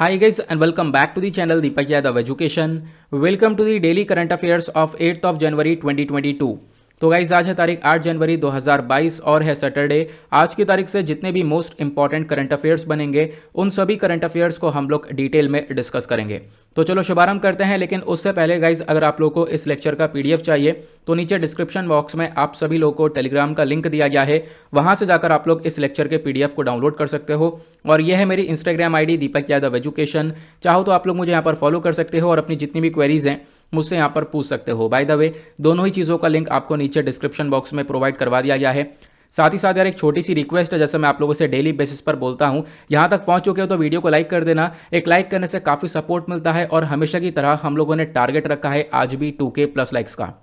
Hi guys and welcome back to the channel Deepak Yadav Education. Welcome to the daily current affairs of 8th of January 2022. तो guys आज है तारीख 8 जनवरी 2022 और है Saturday. आज की तारीख से जितने भी मोस्ट इंपॉर्टेंट करंट अफेयर्स बनेंगे उन सभी करंट अफेयर्स को हम लोग डिटेल में डिस्कस करेंगे। तो चलो शुभारंभ करते हैं, लेकिन उससे पहले गाइज अगर आप लोगों को इस लेक्चर का पीडीएफ चाहिए तो नीचे डिस्क्रिप्शन बॉक्स में आप सभी लोगों को टेलीग्राम का लिंक दिया गया है, वहां से जाकर आप लोग इस लेक्चर के पीडीएफ को डाउनलोड कर सकते हो। और यह है मेरी Instagram ID Deepak Yadav education. चाहो तो आप लोग मुझे यहाँ पर फॉलो कर सकते हो और अपनी जितनी भी क्वेरीज हैं मुझसे यहाँ पर पूछ सकते हो। बाय द वे दोनों ही चीज़ों का लिंक आपको नीचे डिस्क्रिप्शन बॉक्स में प्रोवाइड करवा दिया गया है। साथ ही साथ यार एक छोटी सी रिक्वेस्ट है, जैसे मैं आप लोगों से डेली बेसिस पर बोलता हूँ, यहाँ तक पहुँच चुके हो तो वीडियो को लाइक कर देना। एक लाइक करने से काफ़ी सपोर्ट मिलता है और हमेशा की तरह हम लोगों ने टारगेट रखा है आज भी 2K प्लस लाइक्स का।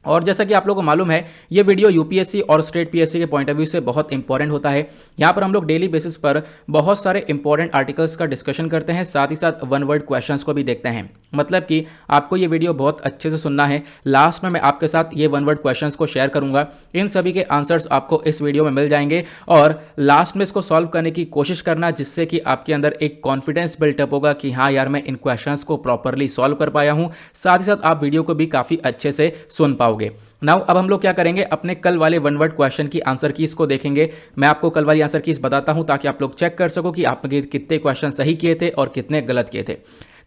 और जैसा कि आप लोगों को मालूम है ये वीडियो यूपीएससी और स्टेट पीएससी के पॉइंट ऑफ व्यू से बहुत इंपॉर्टेंट होता है। यहाँ पर हम लोग डेली बेसिस पर बहुत सारे इंपॉर्टेंट आर्टिकल्स का डिस्कशन करते हैं, साथ ही साथ वन वर्ड क्वेश्चंस को भी देखते हैं। मतलब कि आपको ये वीडियो बहुत अच्छे से सुनना है। लास्ट में मैं आपके साथ ये वन वर्ड क्वेश्चंस को शेयर करूंगा, इन सभी के आंसर्स आपको इस वीडियो में मिल जाएंगे और लास्ट में इसको सॉल्व करने की कोशिश करना, जिससे कि आपके अंदर एक कॉन्फिडेंस बिल्टअप होगा कि हाँ यार मैं इन क्वेश्चंस को प्रॉपरली सॉल्व कर पाया हूँ। साथ ही साथ आप वीडियो को भी काफ़ी अच्छे से सुन पाओगे। नाउ अब हम लोग क्या करेंगे, अपने कल वाले वन वर्ड क्वेश्चन की आंसर कीज को देखेंगे। मैं आपको कल वाली आंसर कीज बताता हूं ताकि आप लोग चेक कर सको कि आपने कितने क्वेश्चन सही किए थे और कितने गलत किए थे।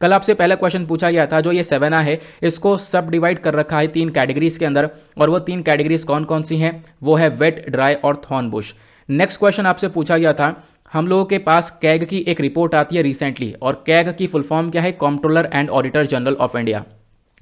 कल आपसे पहला क्वेश्चन पूछा गया था, जो ये 7A है इसको सब डिवाइड कर रखा है 3 कैटेगरीज के अंदर, और वो 3 कैटेगरीज कौन कौन सी हैं, वो है वेट, ड्राई और थॉर्न बुश। नेक्स्ट क्वेश्चन आपसे पूछा गया था, हम लोगों के पास कैग की एक रिपोर्ट आती है रिसेंटली, और कैग की फुल फॉर्म क्या है, controller and auditor general of India.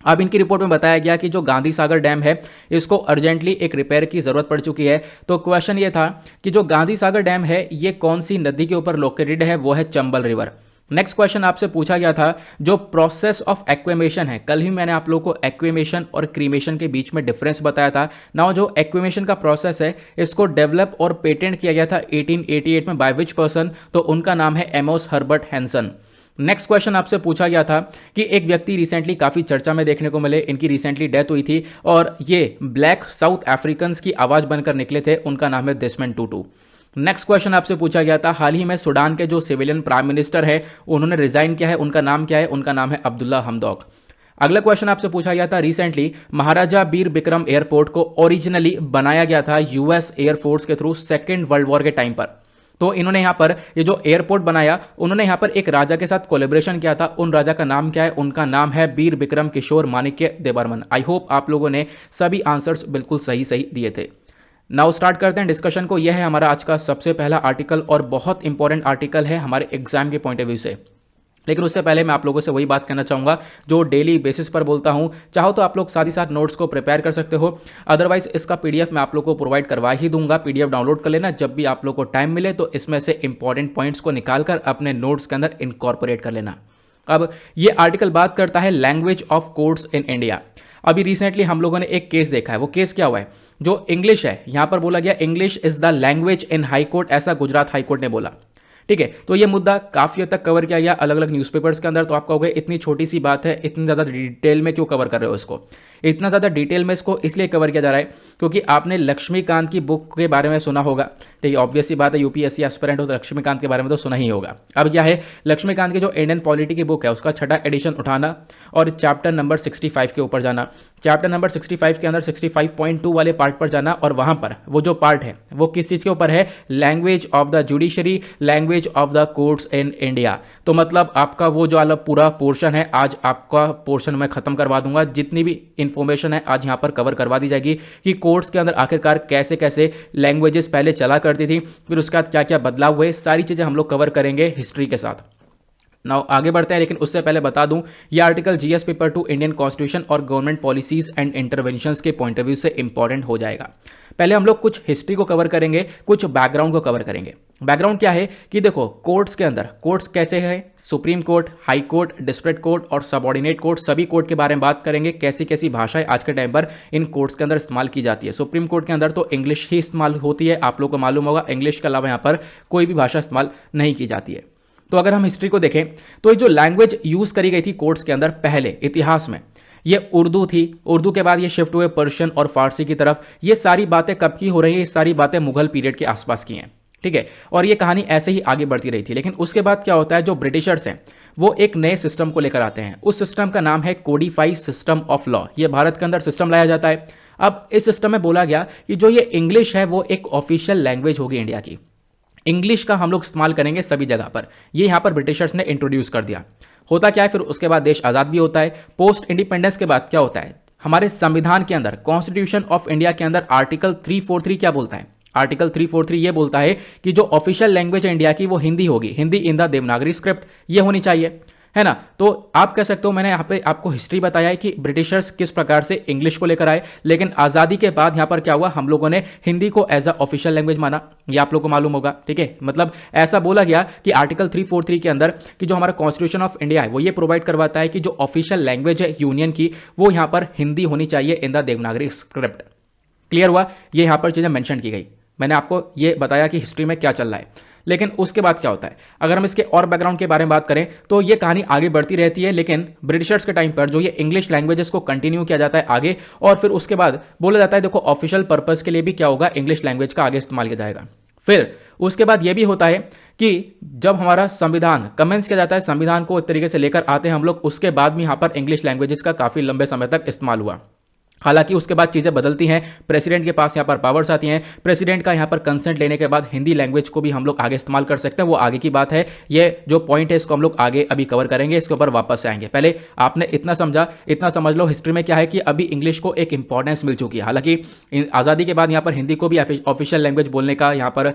अब इनकी रिपोर्ट में बताया गया कि जो गांधी सागर डैम है इसको अर्जेंटली एक रिपेयर की जरूरत पड़ चुकी है। तो क्वेश्चन ये था कि जो गांधी सागर डैम है ये कौन सी नदी के ऊपर लोकेटेड है, वो है चंबल रिवर। नेक्स्ट क्वेश्चन आपसे पूछा गया था, जो प्रोसेस ऑफ एक्वेमेशन है, कल ही मैंने आप लोगों को एक्वेमेशन और क्रीमेशन के बीच में डिफरेंस बताया था। नाउ जो एक्वेमेशन का प्रोसेस है इसको डेवलप और पेटेंट किया गया था 1888 में बाय विच पर्सन, तो उनका नाम है Amos Herbert Hansen. Next question आपसे पूछा गया था कि एक व्यक्ति रिसेंटली काफ़ी चर्चा में देखने को मिले, इनकी रिसेंटली डेथ हुई थी और ये ब्लैक साउथ अफ्रीकन्स की आवाज़ बनकर निकले थे, उनका नाम है देसमंड टूटू। नेक्स्ट क्वेश्चन आपसे पूछा गया था, हाल ही में सूडान के जो सिविलियन प्राइम मिनिस्टर है उन्होंने रिजाइन किया है, उनका नाम क्या है, उनका नाम है अब्दुल्ला हमदौक। अगला क्वेश्चन आपसे पूछा गया था, रिसेंटली महाराजा बीर बिक्रम एयरपोर्ट को ओरिजिनली बनाया गया था यूएस एयरफोर्स के थ्रू सेकेंड वर्ल्ड वॉर के टाइम पर। तो इन्होंने यहाँ पर ये जो एयरपोर्ट बनाया, उन्होंने यहाँ पर एक राजा के साथ कोलेब्रेशन किया था, उन राजा का नाम क्या है, उनका नाम है बीर बिक्रम किशोर माणिक्य देबरमन। आई होप आप लोगों ने सभी आंसर्स बिल्कुल सही सही दिए थे। नाउ स्टार्ट करते हैं डिस्कशन को। यह है हमारा आज का सबसे पहला आर्टिकल और बहुत इंपॉर्टेंट आर्टिकल है हमारे एग्जाम के पॉइंट ऑफ व्यू से। लेकिन उससे पहले मैं आप लोगों से वही बात करना चाहूँगा जो डेली बेसिस पर बोलता हूँ। चाहो तो आप लोग साथ ही साथ नोट्स को प्रिपेयर कर सकते हो, अदरवाइज इसका पीडीएफ मैं आप लोगों को प्रोवाइड करवा ही दूंगा। पीडीएफ डाउनलोड कर लेना, जब भी आप लोग को टाइम मिले तो इसमें से इंपॉर्टेंट पॉइंट्स को निकालकर अपने नोट्स के अंदर इनकॉर्पोरेट कर लेना। अब ये आर्टिकल बात करता है language of courts in India. अभी रिसेंटली हम लोगों ने एक केस देखा है, वो केस क्या हुआ है, जो इंग्लिश है, यहाँ पर बोला गया English is the language in high court, ऐसा गुजरात हाई कोर्ट ने बोला। ठीक है, तो ये मुद्दा काफ़ी हद तक कवर किया गया अलग अलग न्यूज़पेपर्स के अंदर। तो आप कहोगे इतनी छोटी सी बात है, इतनी ज़्यादा डिटेल में क्यों कवर कर रहे हो इसको। इतना ज़्यादा डिटेल में इसको इसलिए कवर किया जा रहा है क्योंकि आपने लक्ष्मीकांत की बुक के बारे में सुना होगा। ठीक है, ऑब्वियस सी बात है, यूपीएससी एस्पिरेंट हो तो लक्ष्मीकांत के बारे में तो सुना ही होगा। अब क्या है, लक्ष्मीकांत की जो इंडियन पॉलिटी की बुक है उसका 6ठा एडिशन उठाना और चैप्टर नंबर 65 के ऊपर जाना। चैप्टर नंबर 65 के अंदर 65.2 वाले पार्ट पर जाना, और वहाँ पर वो जो पार्ट है वो किस चीज़ के ऊपर है, language of the judiciary, language of the courts in India. तो मतलब आपका वो जो वाला पूरा पोर्शन है, आज आपका पोर्शन मैं खत्म करवा दूंगा। जितनी भी इंफॉर्मेशन है आज यहाँ पर कवर करवा दी जाएगी कि कोर्ट्स के अंदर आखिरकार कैसे कैसे लैंग्वेजेस पहले चला करती थी, फिर उसके बाद क्या क्या बदलाव हुए, सारी चीज़ें हम लोग कवर करेंगे हिस्ट्री के साथ। नाउ आगे बढ़ते हैं, लेकिन उससे पहले बता दूं ये article GS paper 2 Indian constitution और गवर्नमेंट पॉलिसीज एंड इंटरवेंशंस के पॉइंट ऑफ व्यू से इंपॉर्टेंट हो जाएगा। पहले हम लोग कुछ हिस्ट्री को कवर करेंगे, कुछ बैकग्राउंड को कवर करेंगे। बैकग्राउंड क्या है कि देखो कोर्ट्स के अंदर कोर्ट्स कैसे है, supreme court, high court, district court और सबऑर्डिनेट कोर्ट, सभी कोर्ट के बारे में बात करेंगे। कैसी कैसी भाषाएं आज के टाइम पर इन कोर्ट्स के अंदर इस्तेमाल की जाती है। सुप्रीम कोर्ट के अंदर तो इंग्लिश ही इस्तेमाल होती है, आप लोग को मालूम होगा, इंग्लिश के अलावा यहाँ पर कोई भी भाषा इस्तेमाल नहीं की जाती है। तो अगर हम हिस्ट्री को देखें तो ये जो लैंग्वेज यूज करी गई थी कोर्ट्स के अंदर पहले इतिहास में, ये उर्दू थी। उर्दू के बाद ये शिफ्ट हुए पर्शियन और फारसी की तरफ। ये सारी बातें कब की हो रही है, ये सारी बातें मुगल पीरियड के आसपास की हैं। ठीक है। और ये कहानी ऐसे ही आगे बढ़ती रही थी। लेकिन उसके बाद क्या होता है, जो ब्रिटिशर्स हैं वो एक नए सिस्टम को लेकर आते हैं। उस सिस्टम का नाम है कोडिफाई सिस्टम ऑफ लॉ। ये भारत के अंदर सिस्टम लाया जाता है। अब इस सिस्टम में बोला गया कि जो ये इंग्लिश है वो एक ऑफिशियल लैंग्वेज होगी इंडिया की। इंग्लिश का हम लोग इस्तेमाल करेंगे सभी जगह पर। ये यहाँ पर ब्रिटिशर्स ने इंट्रोड्यूस कर दिया। होता क्या है, फिर उसके बाद देश आज़ाद भी होता है। पोस्ट इंडिपेंडेंस के बाद क्या होता है, हमारे संविधान के अंदर, कॉन्स्टिट्यूशन ऑफ इंडिया के अंदर आर्टिकल 343 क्या बोलता है, आर्टिकल 343 ये बोलता है कि जो ऑफिशियल लैंग्वेज है इंडिया की वो हिंदी होगी, Hindi in the Devanagari script ये होनी चाहिए, है ना। तो आप कह सकते हो, मैंने यहाँ पे आपको हिस्ट्री बताया है कि ब्रिटिशर्स किस प्रकार से इंग्लिश को लेकर आए। लेकिन आज़ादी के बाद यहाँ पर क्या हुआ, हम लोगों ने हिंदी को एज अ ऑफिशियल लैंग्वेज माना। ये आप लोगों को मालूम होगा, ठीक है। मतलब ऐसा बोला गया कि आर्टिकल 343 के अंदर कि जो हमारा कॉन्स्टिट्यूशन ऑफ इंडिया है वो ये प्रोवाइड करवाता है कि जो ऑफिशियल लैंग्वेज है यूनियन की वो यहाँ पर हिंदी होनी चाहिए in the Devanagari script. Clear हुआ, ये यहाँ पर चीज़ें मेंशन की गई। मैंने आपको ये बताया कि हिस्ट्री में क्या चल रहा है। लेकिन उसके बाद क्या होता है, अगर हम इसके और बैकग्राउंड के बारे में बात करें तो ये कहानी आगे बढ़ती रहती है। लेकिन ब्रिटिशर्स के टाइम पर जो ये इंग्लिश लैंग्वेजेस को कंटिन्यू किया जाता है आगे, और फिर उसके बाद बोला जाता है देखो ऑफिशियल पर्पस के लिए भी क्या होगा, इंग्लिश लैंग्वेज का आगे इस्तेमाल किया जाएगा। फिर उसके बाद ये भी होता है कि जब हमारा संविधान कमेंस किया जाता है, संविधान को एक तरीके से लेकर आते हैं हम लोग, उसके बाद भी यहाँ पर इंग्लिश लैंग्वेजेस का काफ़ी लंबे समय तक इस्तेमाल हुआ। हालांकि उसके बाद चीज़ें बदलती हैं, प्रेसिडेंट के पास यहाँ पर पावर्स आती हैं। प्रेसिडेंट का यहाँ पर कंसेंट लेने के बाद हिंदी लैंग्वेज को भी हम लोग आगे इस्तेमाल कर सकते हैं, वो आगे की बात है। ये जो पॉइंट है इसको हम लोग आगे अभी कवर करेंगे, इसके ऊपर वापस आएंगे। पहले आपने इतना समझा, इतना समझ लो हिस्ट्री में क्या है कि अभी इंग्लिश को एक इंपॉर्टेंस मिल चुकी है। हालांकि आज़ादी के बाद यहाँ पर हिंदी को भी ऑफिशियल लैंग्वेज बोलने का यहाँ पर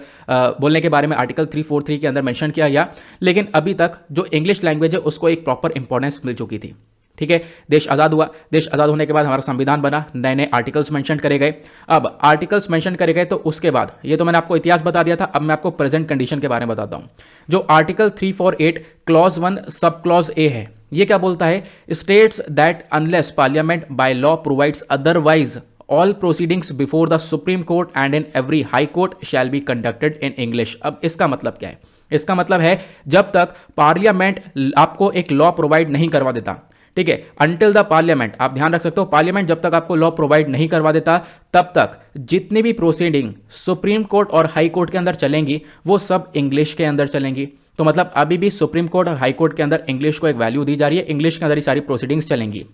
बोलने के बारे में आर्टिकल 343 के अंदर मेंशन किया गया, लेकिन अभी तक जो इंग्लिश लैंग्वेज है उसको एक प्रॉपर इंपॉर्टेंस मिल चुकी थी। ठीक है, देश आज़ाद हुआ। देश आज़ाद होने के बाद हमारा संविधान बना, नए नए आर्टिकल्स मेंशन करे गए। अब आर्टिकल्स मेंशन करे गए तो उसके बाद, ये तो मैंने आपको इतिहास बता दिया था, अब मैं आपको प्रेजेंट कंडीशन के बारे में बताता हूं। जो article 348 clause 1 sub clause A है, ये क्या बोलता है, states that unless parliament by law provides otherwise all proceedings before the supreme court and in every high court shall be conducted in English. अब इसका मतलब क्या है, इसका मतलब है जब तक पार्लियामेंट आपको एक लॉ प्रोवाइड नहीं करवा देता, ठीक है, अंटिल द पार्लियामेंट, आप ध्यान रख सकते हो, पार्लियामेंट जब तक आपको लॉ प्रोवाइड नहीं करवा देता तब तक जितनी भी प्रोसीडिंग सुप्रीम कोर्ट और हाई कोर्ट के अंदर चलेंगी वो सब इंग्लिश के अंदर चलेंगी। तो मतलब अभी भी सुप्रीम कोर्ट और हाई कोर्ट के अंदर इंग्लिश को एक वैल्यू दी जा रही है, इंग्लिश के अंदर ही सारी प्रोसीडिंग्स चलेंगी।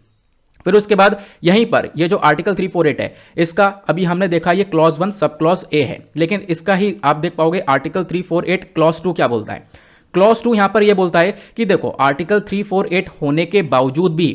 फिर उसके बाद यहीं पर ये जो आर्टिकल 348 है, इसका अभी हमने देखा ये क्लॉज 1 सब क्लॉज ए है, लेकिन इसका ही आप देख पाओगे आर्टिकल 348 क्लॉज 2 क्या बोलता है। क्लॉज 2 यहां पर यह बोलता है कि देखो आर्टिकल 348 होने के बावजूद भी,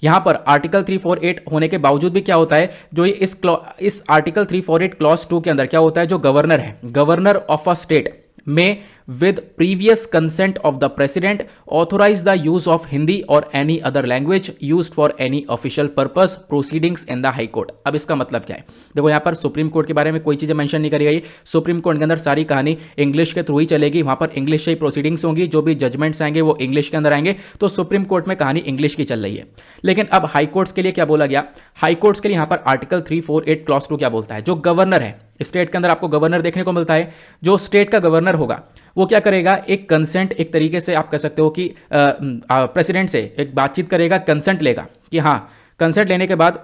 यहां पर आर्टिकल 348 होने के बावजूद भी क्या होता है, जो इस आर्टिकल 348 क्लॉज 2 के अंदर क्या होता है, जो गवर्नर है, गवर्नर ऑफ अ स्टेट में with previous consent of the president authorize the use of Hindi or any other language used for any official purpose proceedings in the high court। अब इसका मतलब क्या है, देखो यहाँ पर सुप्रीम कोर्ट के बारे में कोई चीज़ें मेंशन नहीं करी गई। सुप्रीम कोर्ट के अंदर सारी कहानी इंग्लिश के थ्रू ही चलेगी, वहाँ पर इंग्लिश से ही प्रोसीडिंग्स होंगी, जो भी जजमेंट्स आएंगे वो इंग्लिश के अंदर आएंगे। तो सुप्रीम कोर्ट में कहानी इंग्लिश की चल रही है। लेकिन अब हाई कोर्ट्स के लिए क्या बोला गया, हाई कोर्ट्स के लिए यहाँ पर आर्टिकल 348 क्लॉज 2 क्या बोलता है, जो गवर्नर है, स्टेट के अंदर आपको गवर्नर देखने को मिलता है, जो स्टेट का गवर्नर होगा वो क्या करेगा, एक कंसेंट, एक तरीके से आप कह सकते हो कि प्रेसिडेंट से एक बातचीत करेगा, कंसेंट लेगा कि हाँ, कंसेंट लेने के बाद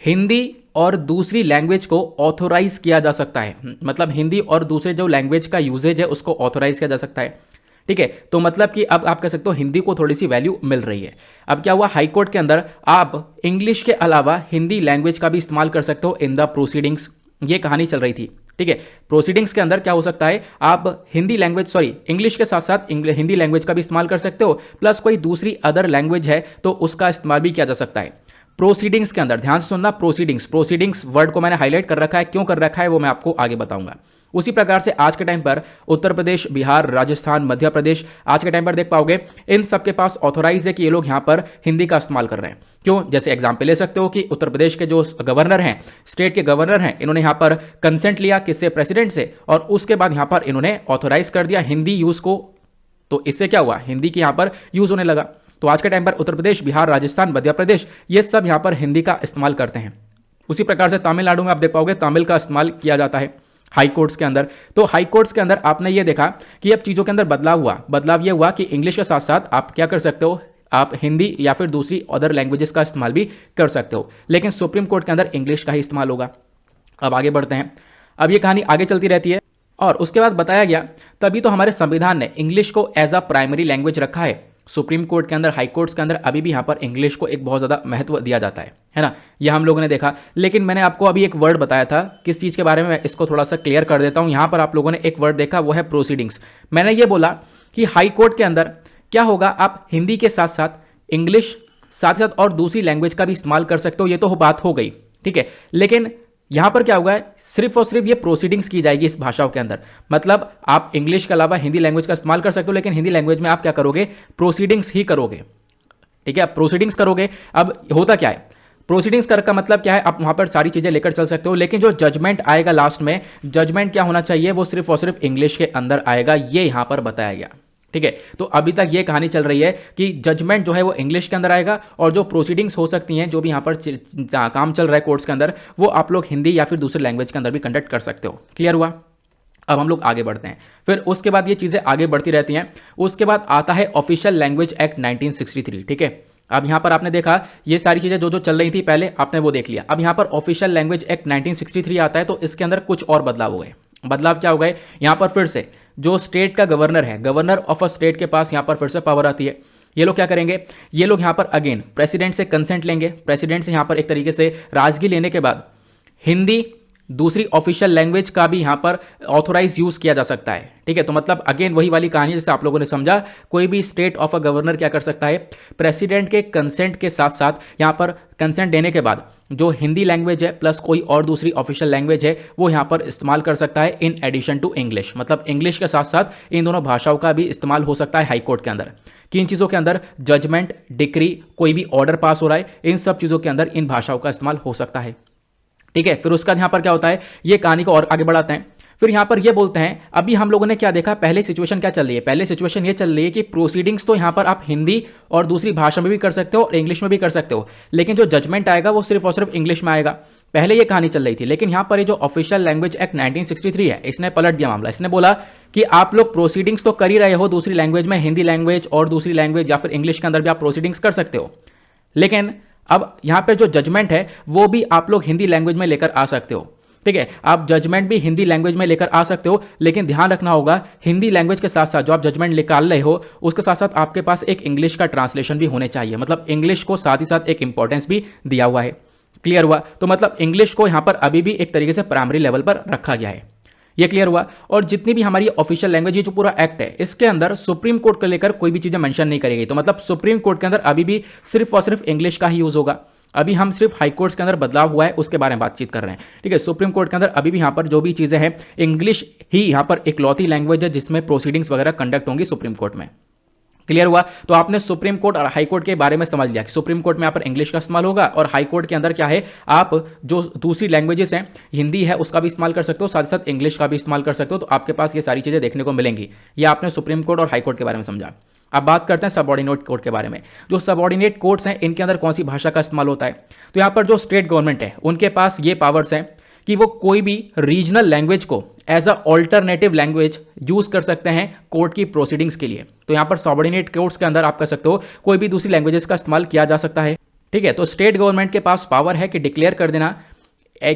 हिंदी और दूसरी लैंग्वेज को ऑथोराइज किया जा सकता है। मतलब हिंदी और दूसरे जो लैंग्वेज का यूजेज है उसको ऑथोराइज किया जा सकता है। ठीक है, तो मतलब कि अब आप कह सकते हो हिंदी को थोड़ी सी वैल्यू मिल रही है। अब क्या हुआ, हाई कोर्ट के अंदर आप इंग्लिश के अलावा हिंदी लैंग्वेज का भी इस्तेमाल कर सकते हो इन द प्रोसीडिंग्स। ये कहानी चल रही थी। ठीक है, प्रोसीडिंग्स के अंदर क्या हो सकता है, आप हिंदी लैंग्वेज इंग्लिश के साथ साथ हिंदी लैंग्वेज का भी इस्तेमाल कर सकते हो, प्लस कोई दूसरी अदर लैंग्वेज है तो उसका इस्तेमाल भी किया जा सकता है प्रोसीडिंग्स के अंदर। ध्यान से सुनना, प्रोसीडिंग्स वर्ड को मैंने हाईलाइट कर रखा है, क्यों कर रखा है वो मैं आपको आगे बताऊंगा। उसी प्रकार से आज के टाइम पर उत्तर प्रदेश, बिहार, राजस्थान, मध्य प्रदेश, आज के टाइम पर देख पाओगे इन सबके पास ऑथोराइज है कि ये लोग यहाँ पर हिंदी का इस्तेमाल कर रहे हैं। क्यों, जैसे एग्जाम्पल ले सकते हो कि उत्तर प्रदेश के जो गवर्नर हैं, स्टेट के गवर्नर हैं, इन्होंने यहाँ पर कंसेंट लिया किससे, प्रेसिडेंट से, और उसके बाद यहाँ पर इन्होंने ऑथोराइज कर दिया हिंदी यूज को। तो इससे क्या हुआ, हिंदी की यहाँ पर यूज होने लगा। तो आज के टाइम पर उत्तर प्रदेश, बिहार, राजस्थान, मध्य प्रदेश, ये सब यहाँ पर हिंदी का इस्तेमाल करते हैं। उसी प्रकार से तमिलनाडु में आप देख पाओगे तमिल का इस्तेमाल किया जाता है हाई कोर्ट्स के अंदर। तो हाई कोर्ट्स के अंदर आपने ये देखा कि अब चीज़ों के अंदर बदलाव ये हुआ कि इंग्लिश के साथ साथ आप क्या कर सकते हो, आप हिंदी या फिर दूसरी अदर लैंग्वेजेस का इस्तेमाल भी कर सकते हो, लेकिन सुप्रीम कोर्ट के अंदर इंग्लिश का ही इस्तेमाल होगा। अब आगे बढ़ते हैं। अब ये कहानी आगे चलती रहती है। और उसके बाद बताया गया तभी तो हमारे संविधान ने इंग्लिश को एज अ प्राइमरी लैंग्वेज रखा है। सुप्रीम कोर्ट के अंदर, हाई कोर्ट्स के अंदर अभी भी यहाँ पर इंग्लिश को एक बहुत ज़्यादा महत्व दिया जाता है ना, यह हम लोगों ने देखा। लेकिन मैंने आपको अभी एक वर्ड बताया था किस चीज़ के बारे में, मैं इसको थोड़ा सा क्लियर कर देता हूँ। यहाँ पर आप लोगों ने एक वर्ड देखा, वो है प्रोसीडिंग्स। मैंने ये बोला कि हाई कोर्ट के अंदर क्या होगा, आप हिंदी के साथ साथ इंग्लिश साथ साथ और दूसरी लैंग्वेज का भी इस्तेमाल कर सकते हो, ये तो बात हो गई, ठीक है। लेकिन यहां पर क्या होगा, सिर्फ और सिर्फ ये प्रोसीडिंग्स की जाएगी इस भाषाओं के अंदर। मतलब आप इंग्लिश के अलावा हिंदी लैंग्वेज का इस्तेमाल कर सकते हो, लेकिन हिंदी लैंग्वेज में आप क्या करोगे, प्रोसीडिंग्स ही करोगे, ठीक है। आप प्रोसीडिंग्स करोगे। अब होता क्या है, प्रोसीडिंग्स कर का मतलब क्या है, आप वहां पर सारी चीजें लेकर चल सकते हो, लेकिन जो जजमेंट आएगा लास्ट में, जजमेंट क्या होना चाहिए, वो सिर्फ और सिर्फ इंग्लिश के अंदर आएगा, ये यहां पर बताया गया, ठीक है। तो अभी तक ये कहानी चल रही है कि जजमेंट जो है वो इंग्लिश के अंदर आएगा, और जो प्रोसीडिंग्स हो सकती हैं, जो भी यहाँ पर काम चल रहा है कोर्ट्स के अंदर, वो आप लोग हिंदी या फिर दूसरे लैंग्वेज के अंदर भी कंडक्ट कर सकते हो। क्लियर हुआ। अब हम लोग आगे बढ़ते हैं, फिर उसके बाद ये चीज़ें आगे बढ़ती रहती हैं। उसके बाद आता है ऑफिशियल लैंग्वेज एक्ट 1963, ठीक है। अब यहाँ पर आपने देखा ये सारी चीज़ें जो जो चल रही थी पहले, आपने वो देख लिया। अब यहाँ पर ऑफिशियल लैंग्वेज एक्ट 1963 आता है, तो इसके अंदर कुछ और बदलाव हो गए। बदलाव क्या हो गए, यहाँ पर फिर से जो स्टेट का गवर्नर है, गवर्नर ऑफ अ स्टेट के पास यहाँ पर फिर से पावर आती है। ये लोग क्या करेंगे, ये लोग यहाँ पर अगेन प्रेसिडेंट से कंसेंट लेंगे। प्रेसिडेंट से यहाँ पर एक तरीके से राजगी लेने के बाद हिंदी दूसरी ऑफिशियल लैंग्वेज का भी यहाँ पर ऑथोराइज यूज किया जा सकता है, ठीक है। तो मतलब अगेन वही वाली कहानी जैसे आप लोगों ने समझा, कोई भी स्टेट ऑफ अ गवर्नर क्या कर सकता है, प्रेसिडेंट के कंसेंट के साथ साथ यहाँ पर कंसेंट देने के बाद जो हिंदी लैंग्वेज है प्लस कोई और दूसरी ऑफिशियल लैंग्वेज है वो यहाँ पर इस्तेमाल कर सकता है इन एडिशन टू इंग्लिश। मतलब इंग्लिश के साथ साथ इन दोनों भाषाओं का भी इस्तेमाल हो सकता है हाई कोर्ट के अंदर। किन चीज़ों के अंदर, जजमेंट, डिक्री, कोई भी ऑर्डर पास हो रहा है, इन सब चीज़ों के अंदर इन भाषाओं का इस्तेमाल हो सकता है, ठीक है। फिर उसका यहाँ पर क्या होता है, ये कहानी को और आगे बढ़ाते हैं। फिर यहाँ पर ये बोलते हैं, अभी हम लोगों ने क्या देखा, पहले सिचुएशन क्या चल रही है, पहले सिचुएशन ये चल रही है कि प्रोसीडिंग्स तो यहाँ पर आप हिंदी और दूसरी भाषा में भी कर सकते हो और इंग्लिश में भी कर सकते हो, लेकिन जो जजमेंट आएगा वो सिर्फ और सिर्फ इंग्लिश में आएगा। पहले ये कहानी चल रही थी, लेकिन यहाँ पर ये जो ऑफिशियल लैंग्वेज एक्ट 1963 है, इसने पलट दिया मामला। इसने बोला कि आप लोग प्रोसीडिंग्स तो कर ही रहे हो दूसरी लैंग्वेज में, हिंदी लैंग्वेज और दूसरी लैंग्वेज या फिर इंग्लिश के अंदर भी आप प्रोसीडिंग्स कर सकते हो, लेकिन अब यहां पे जो जजमेंट है वो भी आप लोग हिंदी लैंग्वेज में लेकर आ सकते हो, ठीक है। आप जजमेंट भी हिंदी लैंग्वेज में लेकर आ सकते हो, लेकिन ध्यान रखना होगा हिंदी लैंग्वेज के साथ साथ जो आप जजमेंट निकाल रहे हो उसके साथ साथ आपके पास एक इंग्लिश का ट्रांसलेशन भी होने चाहिए। मतलब इंग्लिश को साथ ही साथ एक इंपॉर्टेंस भी दिया हुआ है। क्लियर हुआ। तो मतलब इंग्लिश को यहां पर अभी भी एक तरीके से प्राइमरी लेवल पर रखा गया है, ये क्लियर हुआ। और जितनी भी हमारी ऑफिशियल लैंग्वेज, ये जो पूरा एक्ट है, इसके अंदर सुप्रीम कोर्ट को लेकर कोई भी चीजें मेंशन नहीं करेगी। तो मतलब सुप्रीम कोर्ट के अंदर अभी भी सिर्फ और सिर्फ इंग्लिश का ही यूज होगा। अभी हम सिर्फ हाई कोर्ट्स के अंदर बदलाव हुआ है उसके बारे में बातचीत कर रहे हैं, ठीक है। सुप्रीम कोर्ट के अंदर अभी भी यहाँ पर जो भी चीजें हैं, इंग्लिश ही यहाँ पर इकलौती लैंग्वेज है जिसमें प्रोसीडिंग्स वगैरह कंडक्ट होंगी सुप्रीम कोर्ट में। क्लियर हुआ। तो आपने सुप्रीम कोर्ट और हाई कोर्ट के बारे में समझ लिया कि सुप्रीम कोर्ट में यहाँ पर इंग्लिश का इस्तेमाल होगा और हाई कोर्ट के अंदर क्या है, आप जो दूसरी लैंग्वेजेस हैं, हिंदी है उसका भी इस्तेमाल कर सकते हो, साथ ही साथ इंग्लिश का भी इस्तेमाल कर सकते हो। तो आपके पास ये सारी चीजें देखने को मिलेंगी। ये आपने सुप्रीम कोर्ट और हाई कोर्ट के बारे में समझा। अब बात करते हैं सबऑर्डिनेट कोर्ट के बारे में। जो सबऑर्डिनेट कोर्ट्स हैं इनके अंदर कौन सी भाषा का इस्तेमाल होता है, तो यहाँ पर जो स्टेट गवर्नमेंट है उनके पास ये पावर्स हैं कि वो कोई भी रीजनल लैंग्वेज को as a alternative language use कर सकते हैं कोर्ट की प्रोसीडिंग्स के लिए। तो यहाँ पर सबऑर्डिनेट कोर्ट्स के अंदर आप कर सकते हो कोई भी दूसरी लैंग्वेजेस का इस्तेमाल किया जा सकता है, ठीक है। तो स्टेट गवर्नमेंट के पास पावर है कि डिक्लेयर कर देना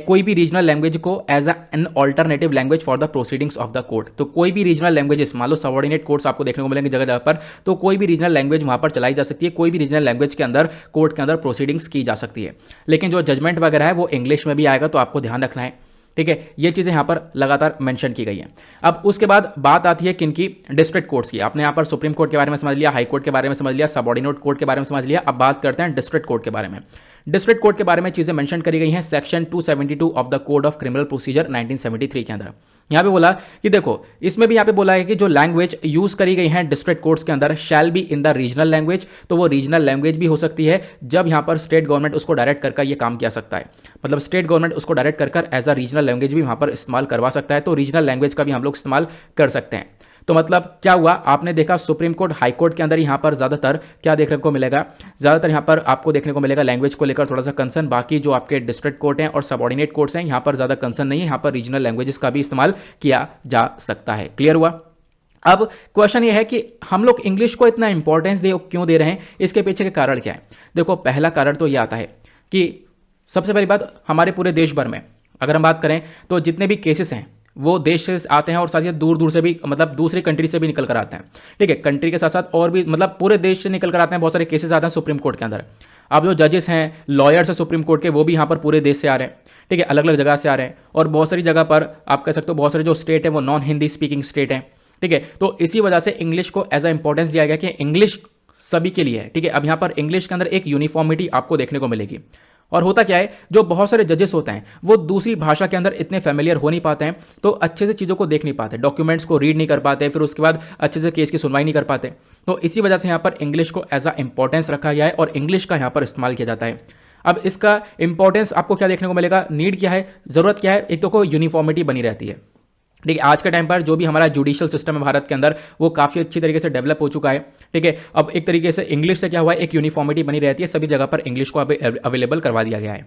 कोई भी रीजनल लैंग्वेज को as an alternative language for the proceedings of the court. तो कोई भी रीजनल लैंग्वेजेस, मान लो सबऑर्डिनेट कोर्ट्स आपको देखने को मिलेंगे जगह जगह पर, तो कोई भी रीजनल लैंग्वेज वहां पर चलाई जा सकती है, कोई भी रीजनल लैंग्वेज के अंदर कोर्ट के अंदर प्रोसीडिंग्स की जा सकती है। लेकिन जो जजमेंट वगैरह है वो इंग्लिश में भी आएगा, तो आपको ध्यान रखना है, ठीक है। ये चीजें यहां पर लगातार मेंशन की गई हैं। अब उसके बाद बात आती है किनकी, डिस्ट्रिक्ट कोर्ट्स की। आपने यहां पर सुप्रीम कोर्ट के बारे में समझ लिया, हाई कोर्ट के बारे में समझ लिया, सबऑर्डिनेट कोर्ट के बारे में समझ लिया। अब बात करते हैं डिस्ट्रिक्ट कोर्ट के बारे में। डिस्ट्रिक्ट कोर्ट के बारे में चीजें मेंशन करी गई हैं section 272 of the code of criminal procedure 1973 के अंदर। यहां पे बोला कि देखो, इसमें भी यहां पे बोला है कि जो लैंग्वेज यूज करी गई है डिस्ट्रिक्ट कोर्ट्स के अंदर shall be in the regional language. तो वो रीजनल लैंग्वेज भी हो सकती है जब यहां पर स्टेट गवर्नमेंट उसको डायरेक्ट कर ये काम किया सकता है। मतलब स्टेट गवर्नमेंट उसको डायरेक्ट कर एज अ रीजनल लैंग्वेज भी वहां पर इस्तेमाल करवा सकता है। तो रीजनल लैंग्वेज का भी हम लोग इस्तेमाल कर सकते हैं। तो मतलब क्या हुआ, आपने देखा सुप्रीम कोर्ट, हाई कोर्ट के अंदर यहाँ पर ज़्यादातर क्या देखने को मिलेगा, ज़्यादातर यहाँ पर आपको देखने को मिलेगा लैंग्वेज को लेकर थोड़ा सा कंसर्न। बाकी जो आपके डिस्ट्रिक्ट कोर्ट हैं और सबऑर्डिनेट कोर्ट्स हैं यहाँ पर ज़्यादा कंसर्न नहीं है, यहाँ पर रीजनल लैंग्वेजेस का भी इस्तेमाल किया जा सकता है। क्लियर हुआ। अब क्वेश्चन ये है कि हम लोग इंग्लिश को इतना इंपॉर्टेंस क्यों दे रहे हैं, इसके पीछे के कारण क्या है। देखो, पहला कारण तो ये आता है कि सबसे पहली बात, हमारे पूरे देश भर में अगर हम बात करें तो जितने भी केसेस हैं वो देश से आते हैं और साथ ही दूर दूर से भी, मतलब दूसरी कंट्री से भी निकल कर आते हैं। ठीक है, कंट्री के साथ साथ और भी, मतलब पूरे देश से निकल कर आते हैं। बहुत सारे केसेस आते हैं सुप्रीम कोर्ट के अंदर। अब जो जजेस हैं, लॉयर्स हैं सुप्रीम कोर्ट के, वो भी यहाँ पर पूरे देश से आ रहे हैं। ठीक है, अलग अलग जगह से आ रहे हैं। और बहुत सारी जगह पर आप कह सकते हो बहुत सारे जो स्टेट है वो नॉन हिंदी स्पीकिंग स्टेट है। ठीक है, तो इसी वजह से इंग्लिश को एज अ इंपॉर्टेंस दिया गया कि इंग्लिश सभी के लिए है। ठीक है, अब यहाँ पर इंग्लिश के अंदर एक यूनिफॉर्मिटी आपको देखने को मिलेगी। और होता क्या है, जो बहुत सारे जजेस होते हैं वो दूसरी भाषा के अंदर इतने फेमिलियर हो नहीं पाते हैं, तो अच्छे से चीज़ों को देख नहीं पाते, डॉक्यूमेंट्स को रीड नहीं कर पाते, फिर उसके बाद अच्छे से केस की सुनवाई नहीं कर पाते। तो इसी वजह से यहाँ पर इंग्लिश को एज अ इंपॉर्टेंस रखा गया है और इंग्लिश का यहाँ पर इस्तेमाल किया जाता है। अब इसका इंपॉर्टेंस आपको क्या देखने को मिलेगा, नीड क्या है, ज़रूरत क्या है, एक तो को यूनिफॉर्मिटी बनी रहती है। ठीक है, आज के टाइम पर जो भी हमारा जुडिशियल सिस्टम है भारत के अंदर, वो काफ़ी अच्छी तरीके से डेवलप हो चुका है। ठीक है, अब एक तरीके से इंग्लिश से क्या हुआ है, एक यूनिफॉर्मिटी बनी रहती है, सभी जगह पर इंग्लिश को अब अवेलेबल करवा दिया गया है।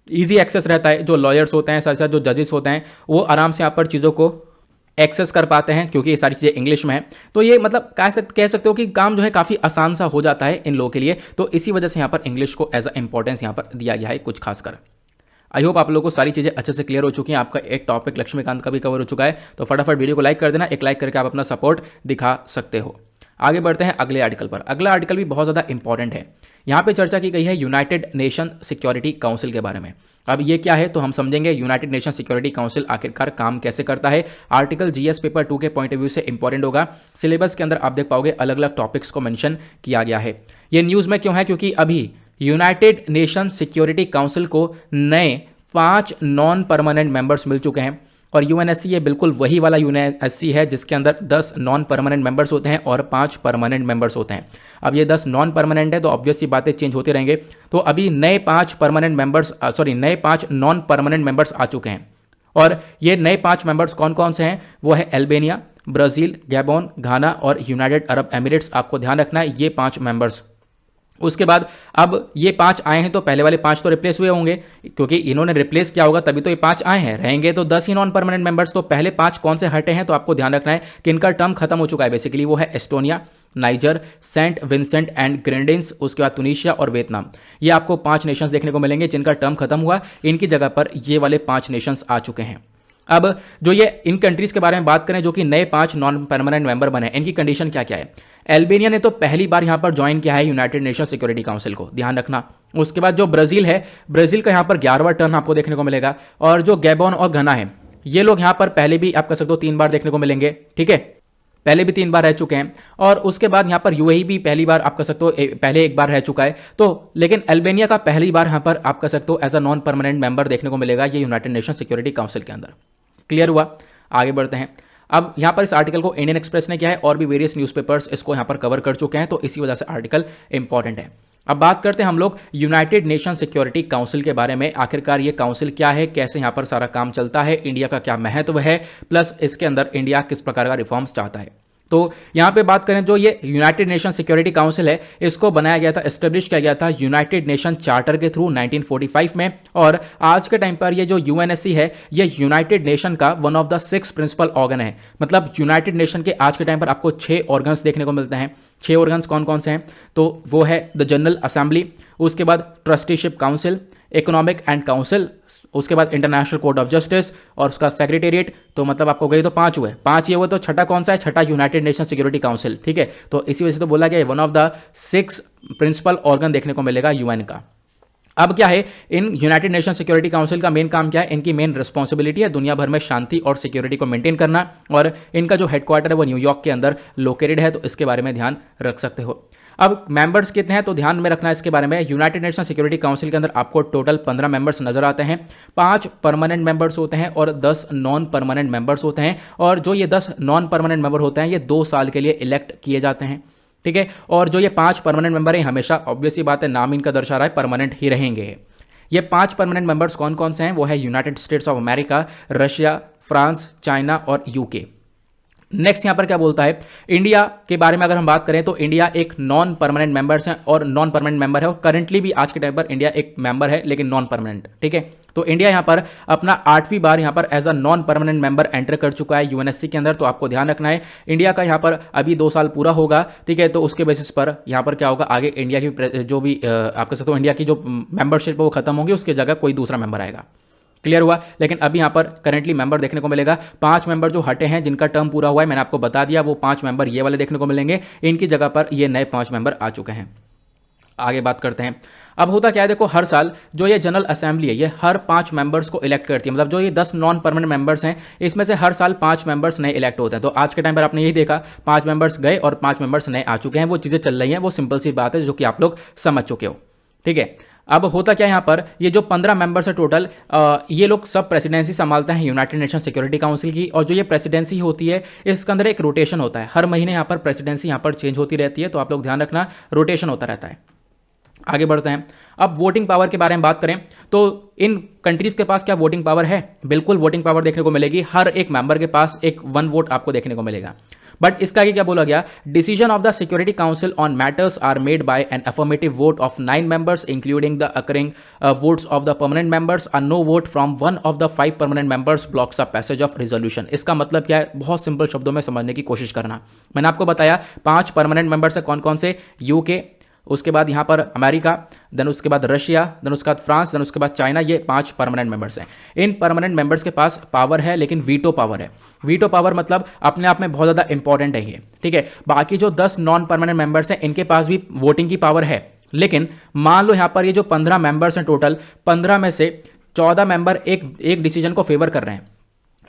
ईजी एक्सेस रहता है, जो लॉयर्स होते हैं, साथ साथ जो जजेस होते हैं, वो आराम से यहाँ पर चीज़ों को एक्सेस कर पाते हैं क्योंकि ये सारी चीज़ें इंग्लिश में है। तो ये मतलब कह सकते हो कि काम जो है काफ़ी आसान सा हो जाता है इन लोगों के लिए। तो इसी वजह से यहाँ पर इंग्लिश को एज अ इंपॉर्टेंस यहाँ पर दिया गया है कुछ खासकर। आई होप आप लोगों को सारी चीज़ें अच्छे से क्लियर हो चुकी हैं। आपका एक टॉपिक लक्ष्मीकांत का भी कवर हो चुका है। तो फटाफट वीडियो को लाइक कर देना, एक लाइक करके आप अपना सपोर्ट दिखा सकते हो। आगे बढ़ते हैं अगले आर्टिकल पर। अगला आर्टिकल भी बहुत ज़्यादा इंपॉर्टेंट है। यहाँ पे चर्चा की गई है यूनाइटेड नेशन सिक्योरिटी काउंसिल के बारे में। अब ये क्या है तो हम समझेंगे यूनाइटेड नेशन सिक्योरिटी काउंसिल आखिरकार काम कैसे करता है। आर्टिकल जीएस पेपर 2 के पॉइंट ऑफ व्यू से इंपॉर्टेंट होगा। सिलेबस के अंदर आप देख पाओगे अलग अलग टॉपिक्स को मेंशन किया गया है। ये न्यूज़ में क्यों है, क्योंकि अभी यूनाइटेड नेशन सिक्योरिटी काउंसिल को नए 5 नॉन परमानेंट मेंबर्स मिल चुके हैं। और यूएनएससी ये बिल्कुल वही वाला यूएनएससी है जिसके अंदर 10 नॉन परमानेंट मेंबर्स होते हैं और 5 परमानेंट मेंबर्स होते हैं। अब ये 10 नॉन परमानेंट है तो ऑब्वियसली बातें चेंज होते रहेंगे। तो अभी नए 5 नॉन परमानेंट मेंबर्स आ चुके हैं। और ये नए 5 मेंबर्स कौन कौन से हैं, वो है अल्बानिया, ब्राज़ील, गैबोन, घाना और यूनाइटेड अरब एमिरेट्स। आपको ध्यान रखना है ये 5 मेंबर्स। उसके बाद अब ये 5 आए हैं तो पहले वाले 5 तो रिप्लेस हुए होंगे, क्योंकि इन्होंने रिप्लेस किया होगा तभी तो ये 5 आए हैं। रहेंगे तो 10 ही नॉन परमानेंट मेंबर्स। तो पहले 5 कौन से हटे हैं तो आपको ध्यान रखना है कि इनका टर्म खत्म हो चुका है। बेसिकली वो है Estonia, Niger, Saint Vincent and Grenadines, उसके बाद तुनीशिया और वियतनाम। ये आपको 5 नेशंस देखने को मिलेंगे जिनका टर्म खत्म हुआ। इनकी जगह पर ये वाले 5 नेशंस आ चुके हैं। अब जो ये इन कंट्रीज के बारे में बात करें जो कि नए 5 नॉन परमानेंट मेंबर बने, इनकी कंडीशन क्या क्या है। अल्बानिया ने तो पहली बार यहां पर ज्वाइन किया है यूनाइटेड नेशन सिक्योरिटी काउंसिल को, ध्यान रखना। उसके बाद जो ब्राजील है, ब्राजील का यहां पर 11वां टर्न आपको देखने को मिलेगा। और जो गैबोन और घना है, ये लोग यहां पर पहले भी आप कह सकते हो 3 बार देखने को मिलेंगे। ठीक है, पहले भी 3 बार रह चुके हैं। और उसके बाद यहाँ पर यूएई भी पहली बार आप कह सकते हो पहले 1 बार रह चुका है। तो लेकिन अल्बानिया का पहली बार यहाँ पर आप कह सकते हो as a non permanent member देखने को मिलेगा ये यूनाइटेड नेशन सिक्योरिटी काउंसिल के अंदर। क्लियर हुआ, आगे बढ़ते हैं। अब यहाँ पर इस आर्टिकल को इंडियन एक्सप्रेस ने किया है और भी वेरियस न्यूज़पेपर्स इसको यहाँ पर कवर कर चुके हैं, तो इसी वजह से आर्टिकल इंपॉर्टेंट है। अब बात करते हैं हम लोग यूनाइटेड नेशन सिक्योरिटी काउंसिल के बारे में। आखिरकार ये काउंसिल क्या है, कैसे यहाँ पर सारा काम चलता है, इंडिया का क्या महत्व है, प्लस इसके अंदर इंडिया किस प्रकार का रिफॉर्म्स चाहता है। तो यहाँ पे बात करें जो ये यूनाइटेड नेशन सिक्योरिटी काउंसिल है, इसको बनाया गया था, एस्टेब्लिश किया गया था यूनाइटेड नेशन चार्टर के थ्रू 1945 में। और आज के टाइम पर ये जो यूएनएससी है, ये यूनाइटेड नेशन का one of the 6 principal organ है। मतलब यूनाइटेड नेशन के आज के टाइम पर आपको 6 ऑर्गन्स देखने को मिलते हैं। 6 ऑर्गन्स कौन कौन से हैं तो वो है द जनरल असेंबली, उसके बाद trusteeship council, economic and council, उसके बाद इंटरनेशनल कोर्ट ऑफ जस्टिस और उसका सेक्रेटेरिएट। तो मतलब आपको गए तो 5 हुए, 5 ये हुए। तो छठा कौन सा है, छठा यूनाइटेड नेशन सिक्योरिटी काउंसिल। ठीक है, तो इसी वजह से तो बोला गया one of the 6 principal organ देखने को मिलेगा यूएन का। अब क्या है, इन यूनाइटेड नेशन सिक्योरिटी काउंसिल का मेन काम क्या है, इनकी मेन रिस्पॉन्सिबिलिटी है दुनिया भर में शांति और सिक्योरिटी को मेंटेन करना। और इनका जो हेडक्वार्टर है वो न्यूयॉर्क के अंदर लोकेटेड है, तो इसके बारे में ध्यान रख सकते हो। अब मेंबर्स कितने हैं तो ध्यान में रखना है इसके बारे में। यूनाइटेड नेशन सिक्योरिटी काउंसिल के अंदर आपको टोटल 15 मेंबर्स नजर आते हैं। 5 परमानेंट मेंबर्स होते हैं और 10 नॉन परमानेंट मेंबर्स होते हैं। और जो ये 10 नॉन परमानेंट मेंबर होते हैं ये 2 साल के लिए इलेक्ट किए जाते हैं। ठीक है, और जो ये 5 परमानेंट मेंबर हैं, हमेशा ऑब्वियसली बात है, नाम इनका दर्शा रहा है, परमानेंट ही रहेंगे। ये 5 परमानेंट मेंबर्स कौन कौन से हैं, वो है United states of America, Russia, France, China और यूके। नेक्स्ट यहाँ पर क्या बोलता है, इंडिया के बारे में अगर हम बात करें तो इंडिया एक नॉन परमानेंट मेंबर्स है और नॉन परमानेंट मेंबर है। और करंटली भी आज के टाइम पर इंडिया एक मेंबर है लेकिन नॉन परमानेंट। ठीक है, तो इंडिया यहाँ पर अपना 8वीं बार यहाँ पर as a non permanent member enter कर चुका है यूएनएससी के अंदर। तो आपको ध्यान रखना है, इंडिया का यहाँ पर अभी 2 साल पूरा होगा। ठीक है, तो उसके बेसिस पर यहाँ पर क्या होगा, आगे इंडिया की जो भी आप कह सकते हो इंडिया की जो मेंबरशिप वो खत्म होगी, उसकी जगह कोई दूसरा मेंबर आएगा। क्लियर हुआ। लेकिन अभी यहाँ पर करंटली मेंबर देखने को मिलेगा 5 मेंबर जो हटे हैं जिनका टर्म पूरा हुआ है, मैंने आपको बता दिया, वो 5 मेंबर ये वाले देखने को मिलेंगे, इनकी जगह पर ये नए 5 मेंबर आ चुके हैं। आगे बात करते हैं। अब होता क्या है, देखो हर साल जो ये जनरल असेंबली है ये हर 5 मेंबर्स को इलेक्ट करती है, मतलब जो ये 10 नॉन परमानेंट मेंबर्स हैं इसमें से हर साल 5 मेंबर्स नए इलेक्ट होते हैं। तो आज के टाइम पर आपने यही देखा 5 मेंबर्स गए और 5 मेंबर्स नए आ चुके हैं, वो चीज़ें चल रही हैं, वो सिंपल सी बात है जो कि आप लोग समझ चुके हो। ठीक है, अब होता क्या है यहाँ पर, ये जो 15 मेंबर्स है टोटल, ये लोग सब प्रेसिडेंसी संभालते हैं यूनाइटेड नेशन सिक्योरिटी काउंसिल की। और जो ये प्रेसिडेंसी होती है इसके अंदर एक रोटेशन होता है, हर महीने यहाँ पर प्रेसिडेंसी यहाँ पर चेंज होती रहती है, तो आप लोग ध्यान रखना रोटेशन होता रहता है। आगे बढ़ते हैं। अब वोटिंग पावर के बारे में बात करें तो इन कंट्रीज के पास क्या वोटिंग पावर है? बिल्कुल वोटिंग पावर देखने को मिलेगी, हर एक मेंबर के पास एक 1 वोट आपको देखने को मिलेगा। बट इसका आगे क्या बोला गया, decision of the security council on matters are made by an affirmative vote of 9 members including the occurring votes of the permanent members और no vote from one of the 5 permanent members blocks a passage of resolution. इसका मतलब क्या है, बहुत simple शब्दों में समझने की कोशिश करना। मैंने आपको बताया 5 परमानेंट मेंबर्स है, कौन कौन से, यूके, उसके बाद यहाँ पर अमेरिका, देन उसके बाद रशिया, देन उसके बाद फ्रांस, देन उसके बाद चाइना, ये 5 परमानेंट मेंबर्स हैं। इन परमानेंट मेंबर्स के पास पावर है लेकिन वीटो पावर है। वीटो पावर मतलब अपने आप में बहुत ज़्यादा इंपॉर्टेंट है ये। ठीक है, बाकी जो 10 नॉन परमानेंट मेंबर्स हैं इनके पास भी वोटिंग की पावर है, लेकिन मान लो यहाँ पर ये जो 15 मेंबर्स हैं टोटल, 15 में से 14 मेंबर एक डिसीजन को फेवर कर रहे हैं,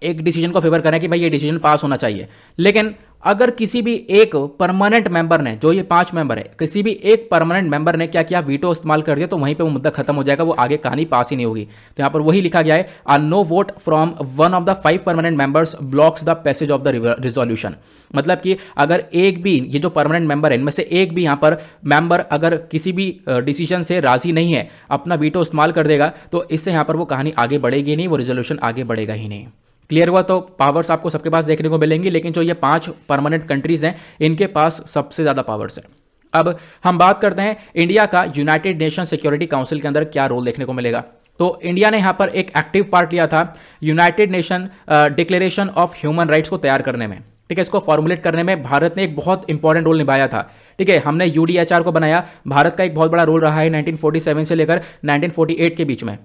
एक डिसीजन को फेवर करें कि भाई ये डिसीजन पास होना चाहिए। लेकिन अगर किसी भी एक परमानेंट मेंबर ने, जो ये 5 मेंबर है, किसी भी एक परमानेंट मेंबर ने क्या किया, वीटो इस्तेमाल कर दिया, तो वहीं पे वो मुद्दा खत्म हो जाएगा, वो आगे कहानी पास ही नहीं होगी। तो यहां पर वही लिखा गया है, or no vote from one of the 5 permanent members blocks the passage of the resolution. मतलब कि अगर एक भी ये जो परमानेंट मेंबर है इनमें से एक भी यहाँ पर मेंबर अगर किसी भी डिसीजन से राजी नहीं है, अपना वीटो इस्तेमाल कर देगा, तो इससे यहाँ पर वो कहानी आगे बढ़ेगी नहीं, वो रिजोल्यूशन आगे बढ़ेगा ही नहीं। क्लियर हुआ? तो पावर्स आपको सबके पास देखने को मिलेंगी, लेकिन जो ये 5 परमानेंट कंट्रीज हैं इनके पास सबसे ज़्यादा पावर्स हैं। अब हम बात करते हैं इंडिया का यूनाइटेड नेशन सिक्योरिटी काउंसिल के अंदर क्या रोल देखने को मिलेगा। तो इंडिया ने यहाँ पर एक एक्टिव पार्ट लिया था United nation declaration of human rights को तैयार करने में। ठीक है, इसको फॉर्मुलेट करने में भारत ने एक बहुत इंपॉर्टेंट रोल निभाया था। ठीक है, हमने यूडीएचआर को बनाया, भारत का एक बहुत बड़ा रोल रहा है 1947 से लेकर 1948 के बीच में।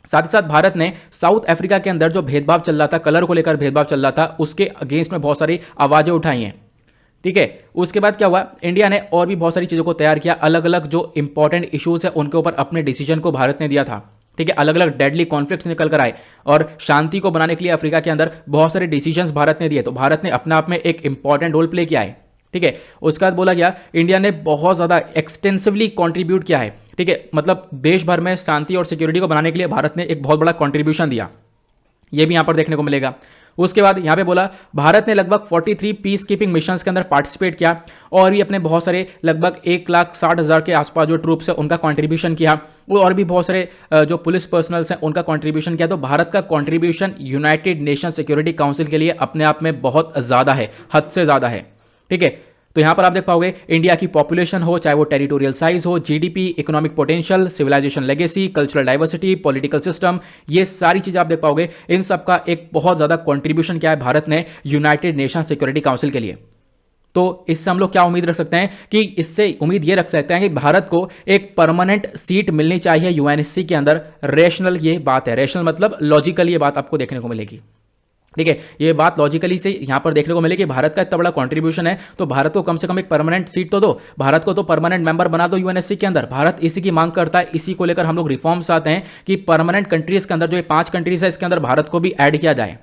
साथ ही साथ भारत ने साउथ अफ्रीका के अंदर जो भेदभाव चल रहा था, कलर को लेकर भेदभाव चल रहा था, उसके अगेंस्ट में बहुत सारी आवाजें उठाई हैं। ठीक है, उसके बाद क्या हुआ, इंडिया ने और भी बहुत सारी चीज़ों को तैयार किया, अलग अलग जो इंपॉर्टेंट इश्यूज है उनके ऊपर अपने डिसीजन को भारत ने दिया था। ठीक है, अलग अलग डेडली कॉन्फ्लिक्ट्स निकल कर आए और शांति को बनाने के लिए अफ्रीका के अंदर बहुत सारे डिसीजंस भारत ने दिए, तो भारत ने अपने आप में एक इंपॉर्टेंट रोल प्ले किया है। ठीक है, उसके बाद बोला गया इंडिया ने बहुत ज़्यादा एक्सटेंसिवली कंट्रीब्यूट किया है। ठीक है, मतलब देश भर में शांति और सिक्योरिटी को बनाने के लिए भारत ने एक बहुत बड़ा कंट्रीब्यूशन दिया, ये भी यहाँ पर देखने को मिलेगा। उसके बाद यहाँ पे बोला भारत ने लगभग 43 पीस कीपिंग मिशंस के अंदर पार्टिसिपेट किया और भी अपने बहुत सारे लगभग 1,60,000 के आसपास जो ट्रूप्स है उनका कंट्रीब्यूशन किया, और भी बहुत सारे जो पुलिस पर्सनल्स हैं उनका कंट्रीब्यूशन किया। तो भारत का contribution United nation security council के लिए अपने आप में बहुत ज़्यादा है, हद से ज़्यादा है। ठीक है, तो यहां पर आप देख पाओगे इंडिया की पॉपुलेशन हो, चाहे वो टेरिटोरियल साइज हो, GDP, economic potential, civilisation legacy, cultural diversity, political system, ये सारी चीजें आप देख पाओगे। इन सब का एक बहुत ज्यादा कंट्रीब्यूशन किया है भारत ने यूनाइटेड नेशन सिक्योरिटी काउंसिल के लिए। तो इससे हम लोग क्या उम्मीद रख सकते हैं कि इससे उम्मीद ये रख सकते हैं कि भारत को एक परमानेंट सीट मिलनी चाहिए यूएनएससी के अंदर। रेशनल ये बात है, रेशनल मतलब लॉजिकल ये बात आपको देखने को मिलेगी। ठीक है, ये बात लॉजिकली से यहां पर देखने को मिलेगी, भारत का इतना बड़ा कंट्रीब्यूशन है तो भारत को कम से कम एक परमानेंट सीट तो दो, भारत को तो परमानेंट मेंबर बना दो यूएनएससी के अंदर। भारत इसी की मांग करता है, इसी को लेकर हम लोग रिफॉर्म्स आते हैं कि परमानेंट कंट्रीज के अंदर जो ये 5 कंट्रीज है इसके अंदर भारत को भी ऐड किया जाए।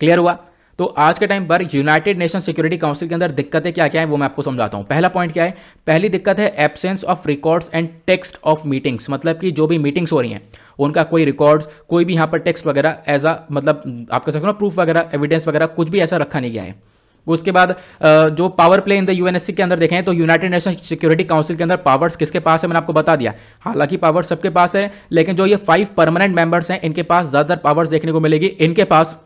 क्लियर हुआ? तो आज के टाइम पर यूनाइटेड नेशन सिक्योरिटी काउंसिल के अंदर दिक्कतें क्या क्या है वो मैं आपको समझाता हूं। पहला पॉइंट क्या है, पहली दिक्कत है absence of records and text of meetings. मतलब कि जो भी मीटिंग्स हो रही हैं उनका कोई रिकॉर्ड्स, कोई भी यहाँ पर टेक्स्ट वगैरह एज अ मतलब आप कह सकते हो ना प्रूफ वगैरह, एविडेंस वगैरह कुछ भी ऐसा रखा नहीं गया है। उसके बाद जो power play in the UNSC के अंदर देखें तो यूनाइटेड नेशन सिक्योरिटी काउंसिल के अंदर पावर्स किसके पास है मैंने आपको बता दिया। हालांकि पावर्स सबके पास है, लेकिन जो ये 5 परमानेंट मेंबर्स हैं इनके पास ज्यादातर पावर्स देखने को मिलेगी, इनके पास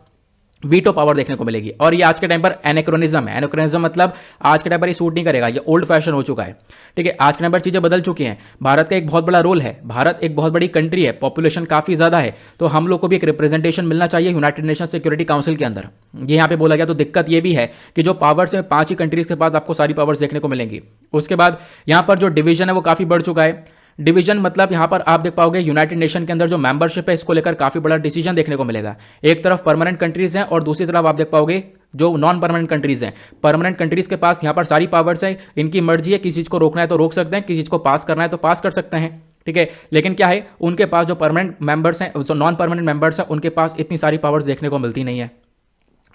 वीटो पावर देखने को मिलेगी। और ये आज के टाइम पर एनेक्रोनिज्म है। एनेक्रोनिज्म मतलब आज के टाइम पर ये सूट नहीं करेगा, ये ओल्ड फैशन हो चुका है। ठीक है, आज के टाइम पर चीजें बदल चुकी हैं। भारत का एक बहुत बड़ा रोल है, भारत एक बहुत बड़ी कंट्री है, पॉपुलेशन काफी ज्यादा है, तो हम लोग को भी एक रिप्रेजेंटेशन मिलना चाहिए यूनाइटेड नेशन सिक्योरिटी काउंसिल के अंदर, ये यहाँ पे बोला गया। तो दिक्कत ये भी है कि जो पावर्स है 5 ही कंट्रीज के पास आपको सारी पावर्स देखने को मिलेंगी। उसके बाद यहाँ पर जो डिवीजन है वो काफी बढ़ चुका है। डिवीजन मतलब यहां पर आप देख पाओगे यूनाइटेड नेशन के अंदर जो मेंबरशिप है इसको लेकर काफी बड़ा डिसीजन देखने को मिलेगा। एक तरफ परमानेंट कंट्रीज हैं और दूसरी तरफ आप देख पाओगे जो नॉन परमानेंट कंट्रीज हैं। परमानेंट कंट्रीज के पास यहां पर सारी पावर्स है, इनकी मर्जी है, किसी चीज को रोकना है तो रोक सकते हैं, किसी चीज को पास करना है तो पास कर सकते हैं, ठीक है। लेकिन क्या है, उनके पास जो परमानेंट मेंबर्स हैं, जो नॉन परमानेंट मेंबर्स हैं, उनके पास इतनी सारी पावर्स देखने को मिलती नहीं है।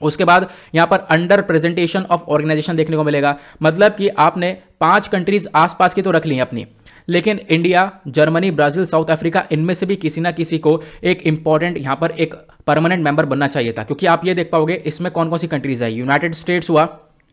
उसके बाद यहां पर अंडर प्रेजेंटेशन ऑफ ऑर्गेनाइजेशन देखने को मिलेगा, मतलब कि आपने 5 कंट्रीज आसपास की तो रख ली अपनी, लेकिन India, Germany, Brazil, south Africa, इनमें से भी किसी ना किसी को एक इंपॉर्टेंट यहां पर एक परमानेंट मेंबर बनना चाहिए था। क्योंकि आप ये देख पाओगे इसमें कौन कौन सी कंट्रीज है, यूनाइटेड स्टेट्स हुआ,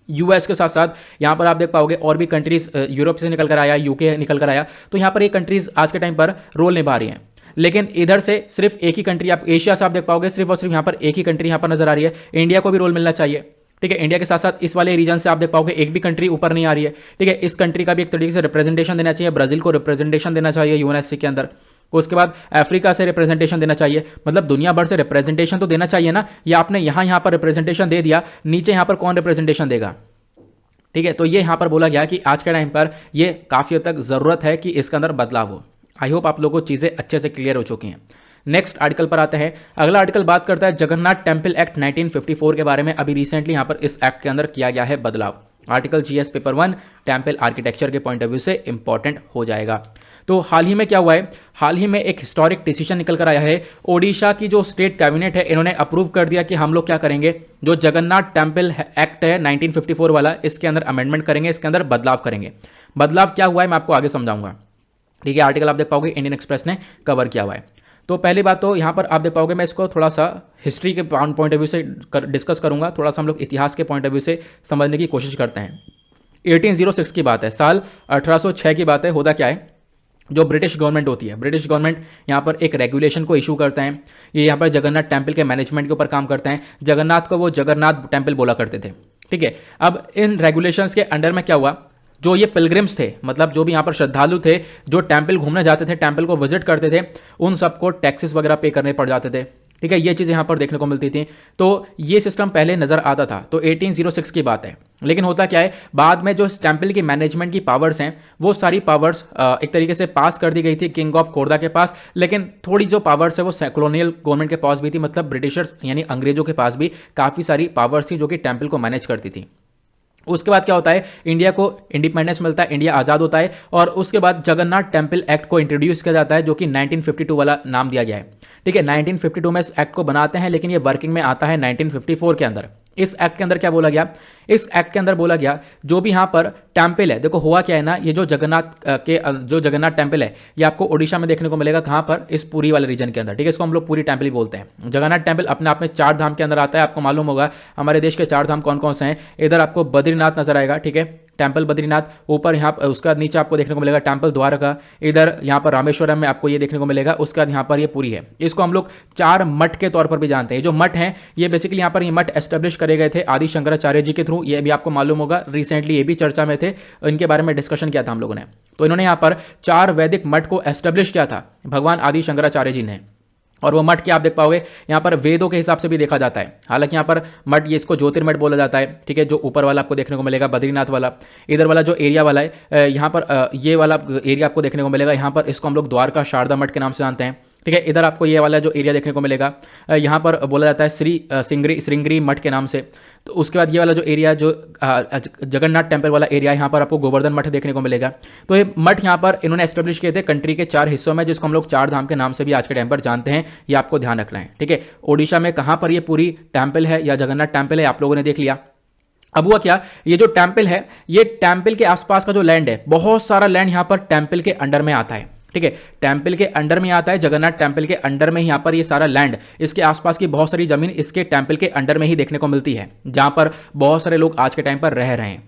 यूएस के साथ साथ यहां पर आप देख पाओगे और भी कंट्रीज, यूरोप से निकल कर आया, यूके निकल कर आया, तो यहां पर ये कंट्रीज आज के टाइम पर रोल निभा रही हैं। लेकिन इधर से सिर्फ एक ही कंट्री, आप एशिया से आप देख पाओगे सिर्फ और सिर्फ यहां पर एक ही कंट्री यहां पर नजर आ रही है। इंडिया को भी रोल मिलना चाहिए, ठीक है। इंडिया के साथ साथ इस वाले रीजन से आप देख पाओगे एक भी कंट्री ऊपर नहीं आ रही है, ठीक है। इस कंट्री का भी एक तरीके से रिप्रेजेंटेशन देना चाहिए, ब्राजील को रिप्रेजेंटेशन देना चाहिए यूएनएससी के अंदर। उसके बाद अफ्रीका से रिप्रेजेंटेशन देना चाहिए, मतलब दुनिया भर से रिप्रेजेंटेशन तो देना चाहिए ना। या आपने यहां पर रिप्रेजेंटेशन दे दिया, नीचे यहां पर कौन रिप्रेजेंटेशन देगा, ठीक है। तो ये यहां पर बोला गया कि आज के टाइम पर ये काफी हद तक जरूरत है कि इसके अंदर बदलाव हो। आई होप आप लोगों को चीजें अच्छे से क्लियर हो चुकी हैं। नेक्स्ट आर्टिकल पर आते हैं। अगला आर्टिकल बात करता है जगन्नाथ टेम्पल एक्ट 1954 के बारे में। अभी रिसेंटली यहां पर इस एक्ट के अंदर किया गया है बदलाव। Article GS paper 1 temple architecture के पॉइंट ऑफ व्यू से इंपॉर्टेंट हो जाएगा। तो हाल ही में क्या हुआ है, हाल ही में एक हिस्टोरिक डिसीजन निकल कर आया है। ओडिशा की जो स्टेट कैबिनेट है, इन्होंने अप्रूव कर दिया कि हम लोग क्या करेंगे, जो जगन्नाथ टेम्पल एक्ट है 1954 वाला, इसके अंदर अमेंडमेंट करेंगे, इसके अंदर बदलाव करेंगे। बदलाव क्या हुआ है मैं आपको आगे समझाऊंगा, ठीक है। आर्टिकल आप देख पाओगे इंडियन एक्सप्रेस ने कवर किया हुआ है। तो पहली बात तो यहाँ पर आप देख पाओगे, मैं इसको थोड़ा सा हिस्ट्री के पॉइंट ऑफ व्यू से डिस्कस करूंगा, थोड़ा सा हम लोग इतिहास के पॉइंट ऑफ व्यू से समझने की कोशिश करते हैं। 1806 की बात है, साल 1806 की बात है। होता क्या है, जो ब्रिटिश गवर्नमेंट होती है, ब्रिटिश गवर्नमेंट यहाँ पर एक रेगुलेशन को इशू करते हैं। ये यहाँ पर जगन्नाथ टेम्पल के मैनेजमेंट के ऊपर काम करते हैं। जगन्नाथ को वो जगन्नाथ टेम्पल बोला करते थे, ठीक है। अब इन रेगुलेशंस के अंडर में क्या हुआ, जो ये पिलग्रिम्स थे, मतलब जो भी यहाँ पर श्रद्धालु थे, जो टेम्पल घूमने जाते थे, टेम्पल को विजिट करते थे, उन सबको टैक्सेस वगैरह पे करने पड़ जाते थे, ठीक है। ये चीज़ यहाँ पर देखने को मिलती थी। तो ये सिस्टम पहले नजर आता था। तो 1806 की बात है। लेकिन होता क्या है, बाद में जो टेम्पल की मैनेजमेंट की पावर्स हैं, वो सारी पावर्स एक तरीके से पास कर दी गई थी किंग ऑफ खोरदा के पास। लेकिन थोड़ी जो पावर्स है वो कॉलोनियल गवर्नमेंट के पास भी थी, मतलब ब्रिटिशर्स यानी अंग्रेजों के पास भी काफ़ी सारी पावर्स थी जो कि टेम्पल को मैनेज करती थी। उसके बाद क्या होता है, इंडिया को इंडिपेंडेंस मिलता है, इंडिया आज़ाद होता है, और उसके बाद जगन्नाथ टेम्पल एक्ट को इंट्रोड्यूस किया जाता है, जो कि 1952 वाला नाम दिया गया है, ठीक है। 1952 में इस एक्ट को बनाते हैं, लेकिन ये वर्किंग में आता है 1954 के अंदर। इस एक्ट के अंदर क्या बोला गया, इस एक्ट के अंदर बोला गया जो भी यहाँ पर टेम्पल है, देखो हुआ क्या है ना, ये जो जगन्नाथ टेम्पल है, ये आपको ओडिशा में देखने को मिलेगा, कहाँ पर, इस पूरी वाले रीजन के अंदर, ठीक है। इसको हम लोग पूरी टेम्पल ही बोलते हैं। जगन्नाथ टेम्पल अपने आप में 4 धाम के अंदर आता है। आपको मालूम होगा हमारे देश के 4 धाम कौन कौन से हैं। इधर आपको बद्रीनाथ नजर आएगा, ठीक है, टेम्पल बद्रीनाथ, ऊपर यहाँ उसके बाद नीचे आपको देखने को मिलेगा टेम्पल द्वारका, इधर यहाँ पर रामेश्वरम में आपको ये देखने को मिलेगा। उसके बाद यहाँ पर ये पूरी है, इसको हम लोग 4 मठ के तौर पर भी जानते हैं। जो मठ हैं ये बेसिकली यहाँ पर ये मठ एस्टेब्लिश करे गए थे आदि शंकराचार्य जी के थ्रू। ये भी आपको मालूम होगा, रिसेंटली ये भी चर्चा में थे, इनके बारे में डिस्कशन किया था हम लोगों ने। तो इन्होंने यहाँ पर 4 वैदिक मठ को एस्टेब्लिश किया था भगवान आदि शंकराचार्य जी ने। और वो मठ के आप देख पाओगे यहाँ पर वेदों के हिसाब से भी देखा जाता है। हालांकि यहाँ पर मठ, ये इसको ज्योतिर्मठ बोला जाता है, ठीक है। जो ऊपर वाला आपको देखने को मिलेगा बद्रीनाथ वाला, इधर वाला जो एरिया वाला है, यहाँ पर ये वाला एरिया आपको देखने को मिलेगा, यहाँ पर इसको हम लोग द्वारका शारदा मठ के नाम से जानते हैं, ठीक है। इधर आपको ये वाला जो एरिया देखने को मिलेगा, यहाँ पर बोला जाता है श्रृंगेरी मठ के नाम से। तो उसके बाद ये वाला जो एरिया, जो जगन्नाथ टेम्पल वाला एरिया, यहाँ पर आपको गोवर्धन मठ देखने को मिलेगा। तो ये मठ यहाँ पर इन्होंने एस्टेब्लिश किए थे कंट्री के 4 हिस्सों में, जिसको हम लोग 4 धाम के नाम से भी आज के टाइम पर जानते हैं। ये आपको ध्यान रखना है, ठीक है। ओडिशा में कहाँ पर ये पूरी टेम्पल है या जगन्नाथ टेम्पल है, आप लोगों ने देख लिया। अब हुआ क्या, ये जो टेम्पल है, ये टेम्पल के आसपास का जो लैंड है, बहुत सारा लैंड यहाँ पर टेम्पल के अंडर में आता है, ठीक है। टेम्पल के अंडर में आता है, जगन्नाथ टेम्पल के अंडर में यहाँ पर ये सारा लैंड, इसके आसपास की बहुत सारी जमीन इसके टेम्पल के अंडर में ही देखने को मिलती है, जहां पर बहुत सारे लोग आज के टाइम पर रह रहे हैं।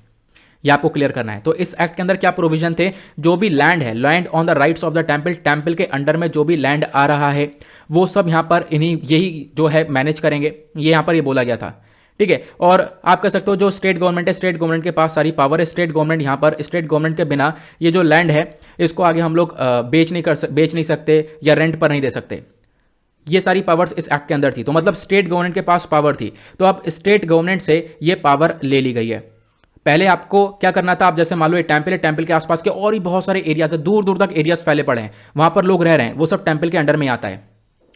ये आपको क्लियर करना है। तो इस एक्ट के अंदर क्या प्रोविजन थे, जो भी लैंड है, land on the rights of the temple, temple के अंडर में जो भी लैंड आ रहा है, वो सब यहाँ पर यही जो है मैनेज करेंगे, ये यहाँ पर ये बोला गया था, ठीक है। और आप कह सकते हो जो स्टेट गवर्नमेंट है, स्टेट गवर्नमेंट के पास सारी पावर है। स्टेट गवर्नमेंट यहाँ पर, स्टेट गवर्नमेंट के बिना ये जो लैंड है इसको आगे हम लोग बेच नहीं सकते या रेंट पर नहीं दे सकते। ये सारी पावर्स इस एक्ट के अंदर थी। तो मतलब स्टेट गवर्नमेंट के पास पावर थी, तो अब स्टेट गवर्नमेंट से ये पावर ले ली गई है। पहले आपको क्या करना था, आप जैसे मान लो ये टेम्पल है, टेम्पल के आसपास के और भी बहुत सारे एरियाज है, दूर दूर तक एरियाज फैले पड़े हैं, वहां पर लोग रह रहे हैं, वो सब टेम्पल के अंडर में आता है।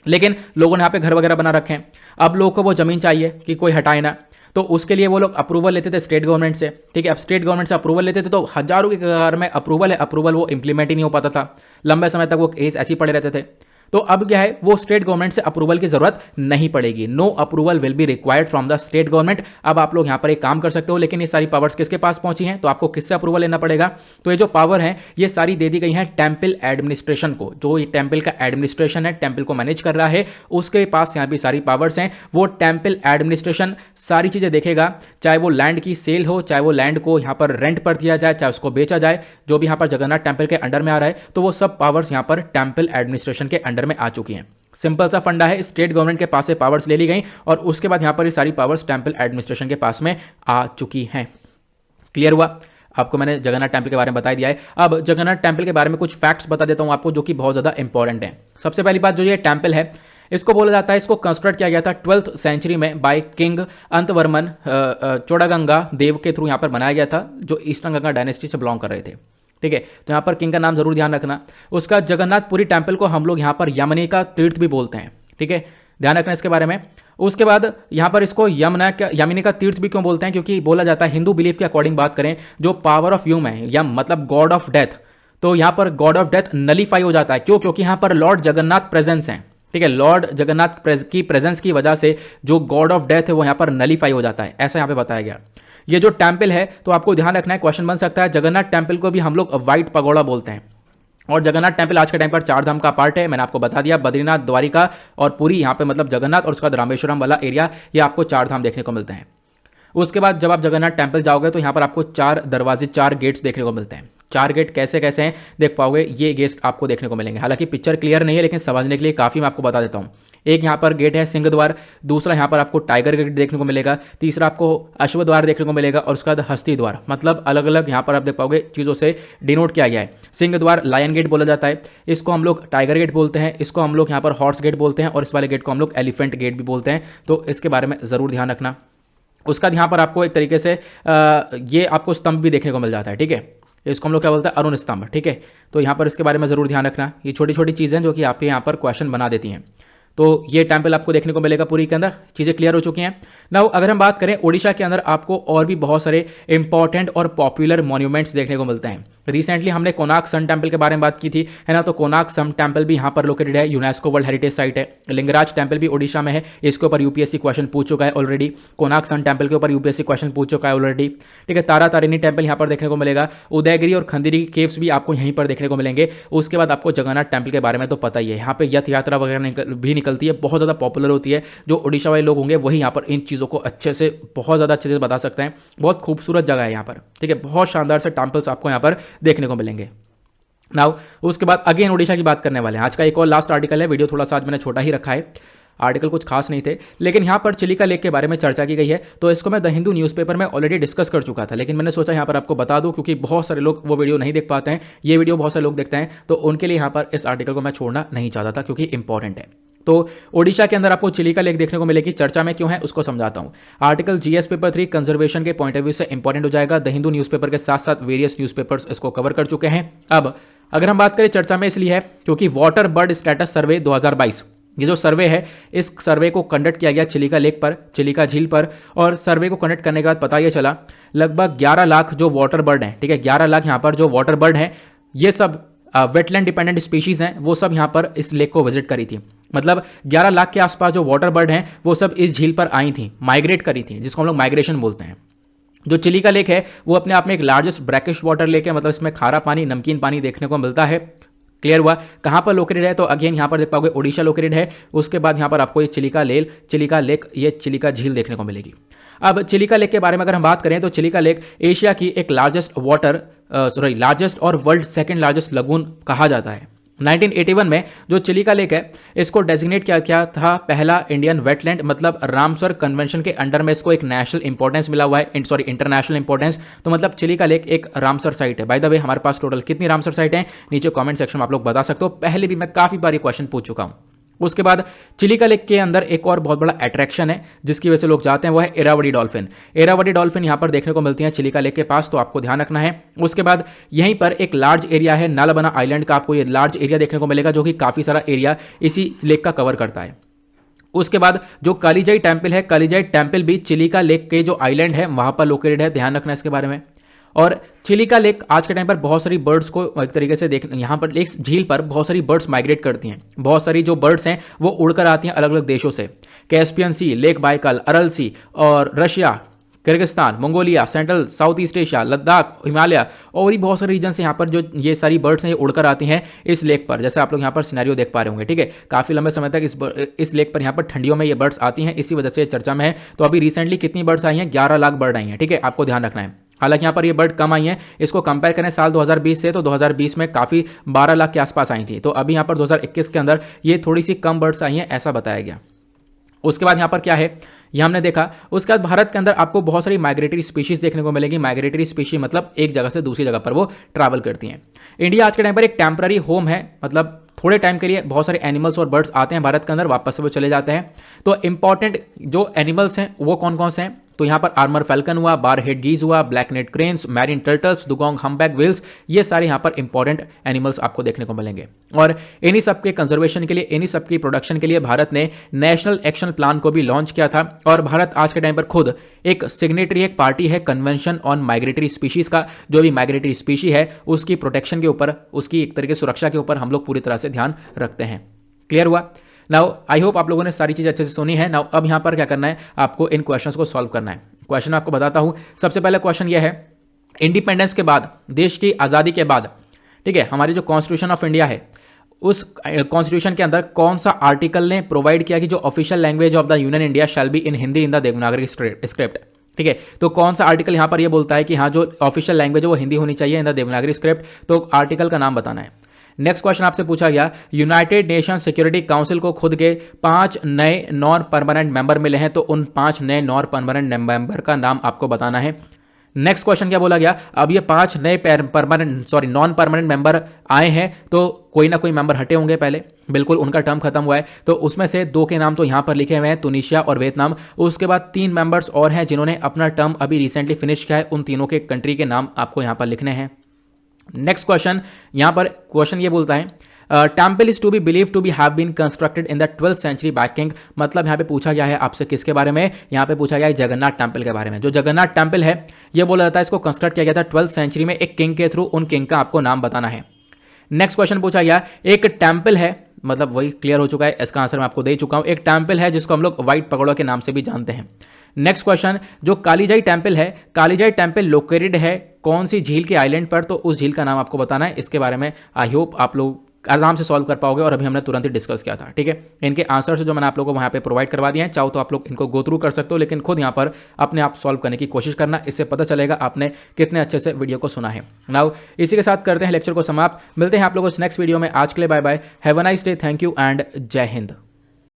लेकिन लोगों ने यहाँ पे घर वगैरह बना रखे हैं, अब लोगों को वो जमीन चाहिए कि कोई हटाए ना, तो उसके लिए वो लोग अप्रूवल लेते थे स्टेट गवर्नमेंट से। ठीक है, अब स्टेट गवर्नमेंट से अप्रूवल लेते थे तो हजारों की कगार में अप्रूवल है, अप्रूवल वो इंप्लीमेंट ही नहीं हो पाता था, लंबे समय तक वो केस ऐसे ही पड़े रहते थे। तो अब क्या है, वो स्टेट गवर्नमेंट से अप्रूवल की जरूरत नहीं पड़ेगी, no approval will be required from the state government. अब आप लोग यहां पर एक काम कर सकते हो, लेकिन ये सारी पावर्स किसके पास पहुंची हैं, तो आपको किससे अप्रूवल लेना पड़ेगा, तो ये जो पावर है ये सारी दे दी गई है टेम्पल एडमिनिस्ट्रेशन को, जो ये टेम्पल का एडमिनिस्ट्रेशन है, टेम्पल को मैनेज कर रहा है, उसके पास यहाँ भी सारी पावर्स हैं। वो टेम्पल एडमिनिस्ट्रेशन सारी चीजें देखेगा, चाहे वो लैंड की सेल हो, चाहे वो लैंड को यहाँ पर रेंट पर दिया जाए, चाहे उसको बेचा जाए, जो भी यहाँ पर जगन्नाथ टेम्पल के अंडर में आ रहा है, तो वो सब पावर्स यहाँ पर टेम्पल एडमिनिस्ट्रेशन के अंडर में आ चुकी हैं। सिंपल सा फंडा है, स्टेट गवर्नमेंट के पास से पावर्स ले ली गई और उसके बाद यहां पर ये सारी पावर्स टेम्पल एडमिनिस्ट्रेशन के पास में आ चुकी हैं। क्लियर हुआ? आपको मैंने जगन्नाथ टेम्पल के बारे में बता दिया है। अब जगन्नाथ टेम्पल के बारे में कुछ फैक्ट्स बता देता हूं आपको, जो कि बहुत ज्यादा इंपॉर्टेंट है। सबसे पहली बात, जो ये टेम्पल है इसको बोला जाता है, इसको कंस्ट्रक्ट किया गया था 12th सेंचुरी में बाय किंग अंतवर्मन चोड़ागंगा देव के थ्रू यहां पर बनाया गया था, जो ईस्टर्न गंगा डायनेस्टी से बिलोंग कर रहे थे। ठीक है, तो यहाँ पर किंग का नाम जरूर ध्यान रखना। उसका जगन्नाथपुरी टेम्पल को हम लोग यहाँ पर यमुना का तीर्थ भी बोलते हैं। ठीक है, ध्यान रखना इसके बारे में। उसके बाद यहाँ पर इसको यमुना का तीर्थ भी क्यों बोलते हैं, क्योंकि बोला जाता है हिंदू बिलीफ के अकॉर्डिंग बात करें, जो पावर ऑफ ह्यूम है, यम मतलब गॉड ऑफ डेथ, तो यहाँ पर गॉड ऑफ डेथ नलीफाई हो जाता है। क्यों? क्योंकि यहाँ पर लॉर्ड जगन्नाथ प्रेजेंस हैं। ठीक है, लॉर्ड जगन्नाथ की प्रेजेंस की वजह से जो गॉड ऑफ डेथ है वो यहाँ पर नलीफाई हो जाता है, ऐसा यहाँ पे बताया गया। ये जो टेम्पल है, तो आपको ध्यान रखना है, क्वेश्चन बन सकता है, जगन्नाथ टेम्पल को भी हम लोग व्हाइट पगोड़ा बोलते हैं, और जगन्नाथ टेम्पल आज के टाइम पर 4 धाम का पार्ट है। मैंने आपको बता दिया, बद्रीनाथ, द्वारिका और पुरी, यहाँ पे मतलब जगन्नाथ, और उसके बाद रामेश्वरम वाला एरिया, ये आपको 4 धाम देखने को मिलते हैं। उसके बाद जब आप जगन्नाथ टेम्पल जाओगे तो यहाँ पर आपको 4 दरवाजे, 4 गेट्स देखने को मिलते हैं। 4 गेट कैसे कैसे हैं देख पाओगे, ये गेट्स आपको देखने को मिलेंगे। हालांकि पिक्चर क्लियर नहीं है, लेकिन समझने के लिए काफ़ी मैं आपको बता देता हूँ। एक यहाँ पर गेट है सिंह द्वार, दूसरा यहाँ पर आपको टाइगर गेट देखने को मिलेगा, तीसरा आपको अश्व द्वार देखने को मिलेगा, और उसके बाद हस्ती द्वार, मतलब अलग अलग यहाँ पर आप देख पाओगे चीज़ों से डिनोट किया गया है। सिंह द्वार लायन गेट बोला जाता है, इसको हम लोग टाइगर गेट बोलते हैं, इसको हम लोग यहाँ पर हॉर्स गेट बोलते हैं, और इस वाले गेट को हम लोग एलिफेंट गेट भी बोलते हैं। तो इसके बारे में ज़रूर ध्यान रखना। उसका यहाँ पर आपको एक तरीके से ये आपको स्तंभ भी देखने को मिल जाता है। ठीक है, इसको हम लोग क्या बोलते हैं, अरुण स्तंभ। ठीक है, तो यहाँ पर इसके बारे में ज़रूर ध्यान रखना। ये छोटी छोटी चीज़ें जो कि आपके यहाँ पर क्वेश्चन बना देती हैं। तो ये टेम्पल आपको देखने को मिलेगा पुरी के अंदर, चीज़ें क्लियर हो चुकी हैं। नाउ अगर हम बात करें ओडिशा के अंदर, आपको और भी बहुत सारे इंपॉर्टेंट और पॉपुलर मॉन्यूमेंट्स देखने को मिलते हैं। रिसेंटली हमने कोणार्क सन टेम्पल के बारे में बात की थी, है ना, तो कोणार्क सन टेम्पल भी यहाँ पर लोकेटेड है, यूनेस्को वर्ल्ड हेरिटेज साइट है। लिंगराज टेम्पल भी ओडिशा में है, इसके ऊपर यूपीएससी क्वेश्चन पूछ चुका है ऑलरेडी। कोणार्क सन टेम्पल के ऊपर यूपीएससी क्वेश्चन पूछ चुका है ऑलरेडी। ठीक है, तारा तारिणी टेम्पल यहाँ पर देखने को मिलेगा, उदयगिरी और खंदिरी केव्स भी आपको यहीं पर देखने को मिलेंगे। उसके बाद आपको जगन्नाथ टेम्पल के बारे में तो पता ही है, यहाँ पे यथ यात्रा वगैरह भी निकलती है, बहुत ज़्यादा पॉपुलर होती है। जो ओडिशा वाले लोग होंगे वही यहाँ पर इन चीज़ों को अच्छे से, बहुत ज़्यादा अच्छे से बता सकते हैं। बहुत खूबसूरत जगह है यहाँ पर। ठीक है, बहुत शानदार से टेम्पल्स आपको यहाँ पर देखने को मिलेंगे। नाउ उसके बाद अगेन ओडिशा की बात करने वाले हैं। आज का एक और लास्ट आर्टिकल है, वीडियो थोड़ा सा आज मैंने छोटा ही रखा है, आर्टिकल कुछ खास नहीं थे, लेकिन यहाँ पर चिलिका लेक के बारे में चर्चा की गई है। तो इसको मैं द हिंदू न्यूज़पेपर में ऑलरेडी डिस्कस कर चुका था, लेकिन मैंने सोचा यहाँ पर आपको बता दूँ, क्योंकि बहुत सारे लोग वो वीडियो नहीं देख पाते हैं, ये वीडियो बहुत सारे लोग देखते हैं, तो उनके लिए यहाँ पर इस आर्टिकल को मैं छोड़ना नहीं चाहता था, क्योंकि इंपॉर्टेंट है। तो ओडिशा के अंदर आपको चिलिका लेक देखने को मिलेगी, चर्चा में क्यों है उसको समझाता हूं। आर्टिकल जीएस पेपर 3 कंजर्वेशन के पॉइंट ऑफ व्यू से इंपॉर्टेंट हो जाएगा। द हिंदू न्यूज़पेपर के साथ साथ वेरियस न्यूज़पेपर्स इसको कवर कर चुके हैं। अब अगर हम बात करें, चर्चा में इसलिए है क्योंकि वाटर बर्ड स्टेटस सर्वे 2022, ये जो सर्वे है, इस सर्वे को कंडक्ट किया गया चिलिका लेक पर, चिलिका झील पर, और सर्वे को कंडक्ट करने के बाद पता ये चला लगभग 11 लाख जो वाटर बर्ड हैं, ठीक है, 11 लाख यहाँ पर जो वाटर बर्ड हैं, ये सब वेटलैंड डिपेंडेंट स्पीशीज हैं, वो सब यहाँ पर इस लेक को विजिट करी थी। मतलब 11 लाख के आसपास जो वाटर बर्ड हैं वो सब इस झील पर आई थी, माइग्रेट करी थी, जिसको हम लोग माइग्रेशन बोलते हैं। जो चिलिका लेक है वो अपने आप में एक लार्जेस्ट ब्रैकिश वाटर लेक है, मतलब इसमें खारा पानी, नमकीन पानी देखने को मिलता है। क्लियर हुआ? कहाँ पर लोकेटेड है, तो अगेन यहाँ पर देख पाओगे ओडिशा लोकेटेड है। उसके बाद यहाँ पर आपको ये चिलिका लेक, ये चिलिका झील देखने को मिलेगी। अब चिलिका लेक के बारे में अगर हम बात करें, तो चिलिका लेक एशिया की एक लार्जेस्ट और वर्ल्ड सेकंड लार्जेस्ट लगून कहा जाता है। 1981 में जो चिलिका लेक है इसको डेजिग्नेट किया गया था पहला इंडियन वेटलैंड, मतलब रामसर कन्वेंशन के अंडर में इसको एक नेशनल इंपॉर्टेंस मिला हुआ है, इंटरनेशनल इंपॉर्टेंस। तो मतलब चिलिका लेक एक रामसर साइट है। बाय द वे हमारे पास टोटल कितनी रामसर साइट है नीचे कमेंट सेक्शन में आप लोग बता सकते हो, पहले भी मैं काफी बार ये क्वेश्चन पूछ चुका हूं। उसके बाद चिलिका लेक के अंदर एक और बहुत बड़ा अट्रैक्शन है जिसकी वजह से लोग जाते हैं, वो है इरावदी डॉल्फिन। इरावदी डॉल्फिन यहाँ पर देखने को मिलती है चिलिका लेक के पास, तो आपको ध्यान रखना है। उसके बाद यहीं पर एक लार्ज एरिया है नालाबना आइलैंड का, आपको ये लार्ज एरिया देखने को मिलेगा जो कि काफ़ी सारा एरिया इसी लेक का कवर करता है। उसके बाद जो कालीजाई टेम्पल है, कालीजाई टेम्पल भी चिलिका लेक के जो आइलैंड है वहाँ पर लोकेटेड है, ध्यान रखना इसके बारे में। और चिलिका लेक आज के टाइम पर बहुत सारी बर्ड्स को एक तरीके से देख, यहाँ पर एक झील पर बहुत सारी बर्ड्स माइग्रेट करती हैं, बहुत सारी जो बर्ड्स हैं वो उड़कर आती हैं अलग अलग देशों से, कैस्पियन सी, लेक बाइकल, अरल सी और Russia, Kyrgyzstan, Mongolia, central south east Asia, Ladakh, Himalaya और भी बहुत सारे रीजन से यहाँ पर जो ये सारी बर्ड्स हैं ये उड़कर आती हैं इस लेक पर, जैसे आप लोग यहाँ पर सिनेरियो देख पा रहे होंगे। ठीक है, काफ़ी लंबे समय तक इस लेक पर यहाँ पर ठंडियों में ये बर्ड्स आती हैं, इसी वजह से चर्चा में है। तो अभी रिसेंटली कितनी बर्ड्स आई हैं, 11 लाख बर्ड आई हैं। ठीक है, आपको ध्यान रखना है। हालांकि यहाँ पर ये बर्ड कम आई हैं, इसको कंपेयर करें साल 2020 से तो 2020 में काफ़ी 12 लाख के आसपास आई थी, तो अभी यहाँ पर 2021 के अंदर ये थोड़ी सी कम बर्ड्स आई हैं, ऐसा बताया गया। उसके बाद यहाँ पर क्या है, यह हमने देखा। उसके बाद भारत के अंदर आपको बहुत सारी माइग्रेटरी स्पीशीज देखने को मिलेगी। माइग्रेटरी स्पीशी मतलब एक जगह से दूसरी जगह पर वो ट्रैवल करती हैं। इंडिया आज के टाइम पर एक टेम्पररी होम है, मतलब थोड़े टाइम के लिए बहुत सारे एनिमल्स और बर्ड्स आते हैं भारत के अंदर, वापस से वो चले जाते हैं। तो इंपॉर्टेंट जो एनिमल्स हैं वो कौन कौन से हैं, तो यहाँ पर आर्मर फैल्कन हुआ, बार हेड गीज हुआ, black necked cranes, marine turtles, dugong humpback whales, ये सारे यहाँ पर इंपॉर्टेंट एनिमल्स आपको देखने को मिलेंगे। और इन्हीं सब के कंजर्वेशन के लिए, इन्हीं सब की प्रोडक्शन के लिए भारत ने नेशनल एक्शन प्लान को भी लॉन्च किया था। और भारत आज के टाइम पर खुद एक सिग्नेटरी, एक पार्टी है कन्वेंशन ऑन माइग्रेटरी स्पीशीज का। जो भी माइग्रेटरी स्पीशी है उसकी प्रोटेक्शन के ऊपर, उसकी एक तरीके से सुरक्षा के ऊपर हम लोग पूरी तरह से ध्यान रखते हैं। क्लियर हुआ? नाउ आई होप आप लोगों ने सारी चीज़ अच्छे से सुनी है। नाउ अब यहाँ पर क्या करना है, आपको इन क्वेश्चंस को सॉल्व करना है। क्वेश्चन आपको बताता हूँ। सबसे पहले क्वेश्चन ये है, इंडिपेंडेंस के बाद, देश की आज़ादी के बाद, ठीक है, हमारी जो कॉन्स्टिट्यूशन ऑफ इंडिया है उस कॉन्स्टिट्यूशन के अंदर कौन सा आर्टिकल ने प्रोवाइड किया कि जो official language of the union India shall be in Hindi in the Devanagari script. ठीक है, तो कौन सा आर्टिकल यहाँ पर ये बोलता है कि हाँ जो ऑफिशियल लैंग्वेज है वो हिंदी होनी चाहिए इन द देवनागरी स्क्रिप्ट, तो आर्टिकल का नाम बताना है। नेक्स्ट क्वेश्चन आपसे पूछा गया, यूनाइटेड नेशन सिक्योरिटी काउंसिल को खुद के 5 नए नॉन परमानेंट मेंबर मिले हैं, तो उन 5 नए नॉन परमानेंट मेंबर का नाम आपको बताना है। नेक्स्ट क्वेश्चन क्या बोला गया, अब ये 5 नए नॉन परमानेंट मेंबर आए हैं तो कोई ना कोई मेंबर हटे होंगे पहले, बिल्कुल उनका टर्म खत्म हुआ है, तो उसमें से 2 के नाम तो यहाँ पर लिखे हुए हैं, तुनिशिया और वियतनाम। उसके बाद 3 मेंबर्स और हैं जिन्होंने अपना टर्म अभी रिसेंटली फिनिश किया है, उन तीनों के कंट्री के नाम आपको यहाँ पर लिखने हैं। नेक्स्ट क्वेश्चन, यहाँ पर क्वेश्चन ये बोलता है, temple is to be believe to be have been constructed in the 12th century by king. मतलब यहाँ पे पूछा गया है आपसे किसके बारे में, यहाँ पे पूछा गया है जगन्नाथ टेम्पल के बारे में। जो जगन्नाथ टेम्पल है ये बोला जाता है इसको कंस्ट्रक्ट किया गया था 12th सेंचुरी में एक किंग के थ्रू, उन किंग का आपको नाम बताना है। नेक्स्ट क्वेश्चन पूछा गया, एक टेम्पल है, मतलब वही क्लियर हो चुका है, इसका आंसर मैं आपको दे चुका हूँ। एक टेम्पल है जिसको हम लोग व्हाइट पगोड़ा के नाम से भी जानते हैं। नेक्स्ट क्वेश्चन, जो कालीजाई टेम्पल है, कालीजाई टेम्पल लोकेटेड है कौन सी झील के आइलैंड पर, तो उस झील का नाम आपको बताना है। इसके बारे में आई होप आप लोग आराम से सॉल्व कर पाओगे, और अभी हमने तुरंत ही डिस्कस किया था। ठीक है, इनके आंसर्स जो मैंने आप लोगों को वहाँ पे प्रोवाइड करवा दिए हैं, चाहो तो आप लोग इनको गो थ्रू कर सकते हो, लेकिन खुद यहाँ पर अपने आप सॉल्व करने की कोशिश करना, इससे पता चलेगा आपने कितने अच्छे से वीडियो को सुना है। नाउ इसी के साथ करते हैं लेक्चर को समाप्त, मिलते हैं आप लोगों को नेक्स्ट वीडियो में। आज के लिए bye bye, have a nice day, thank you and जय हिंद।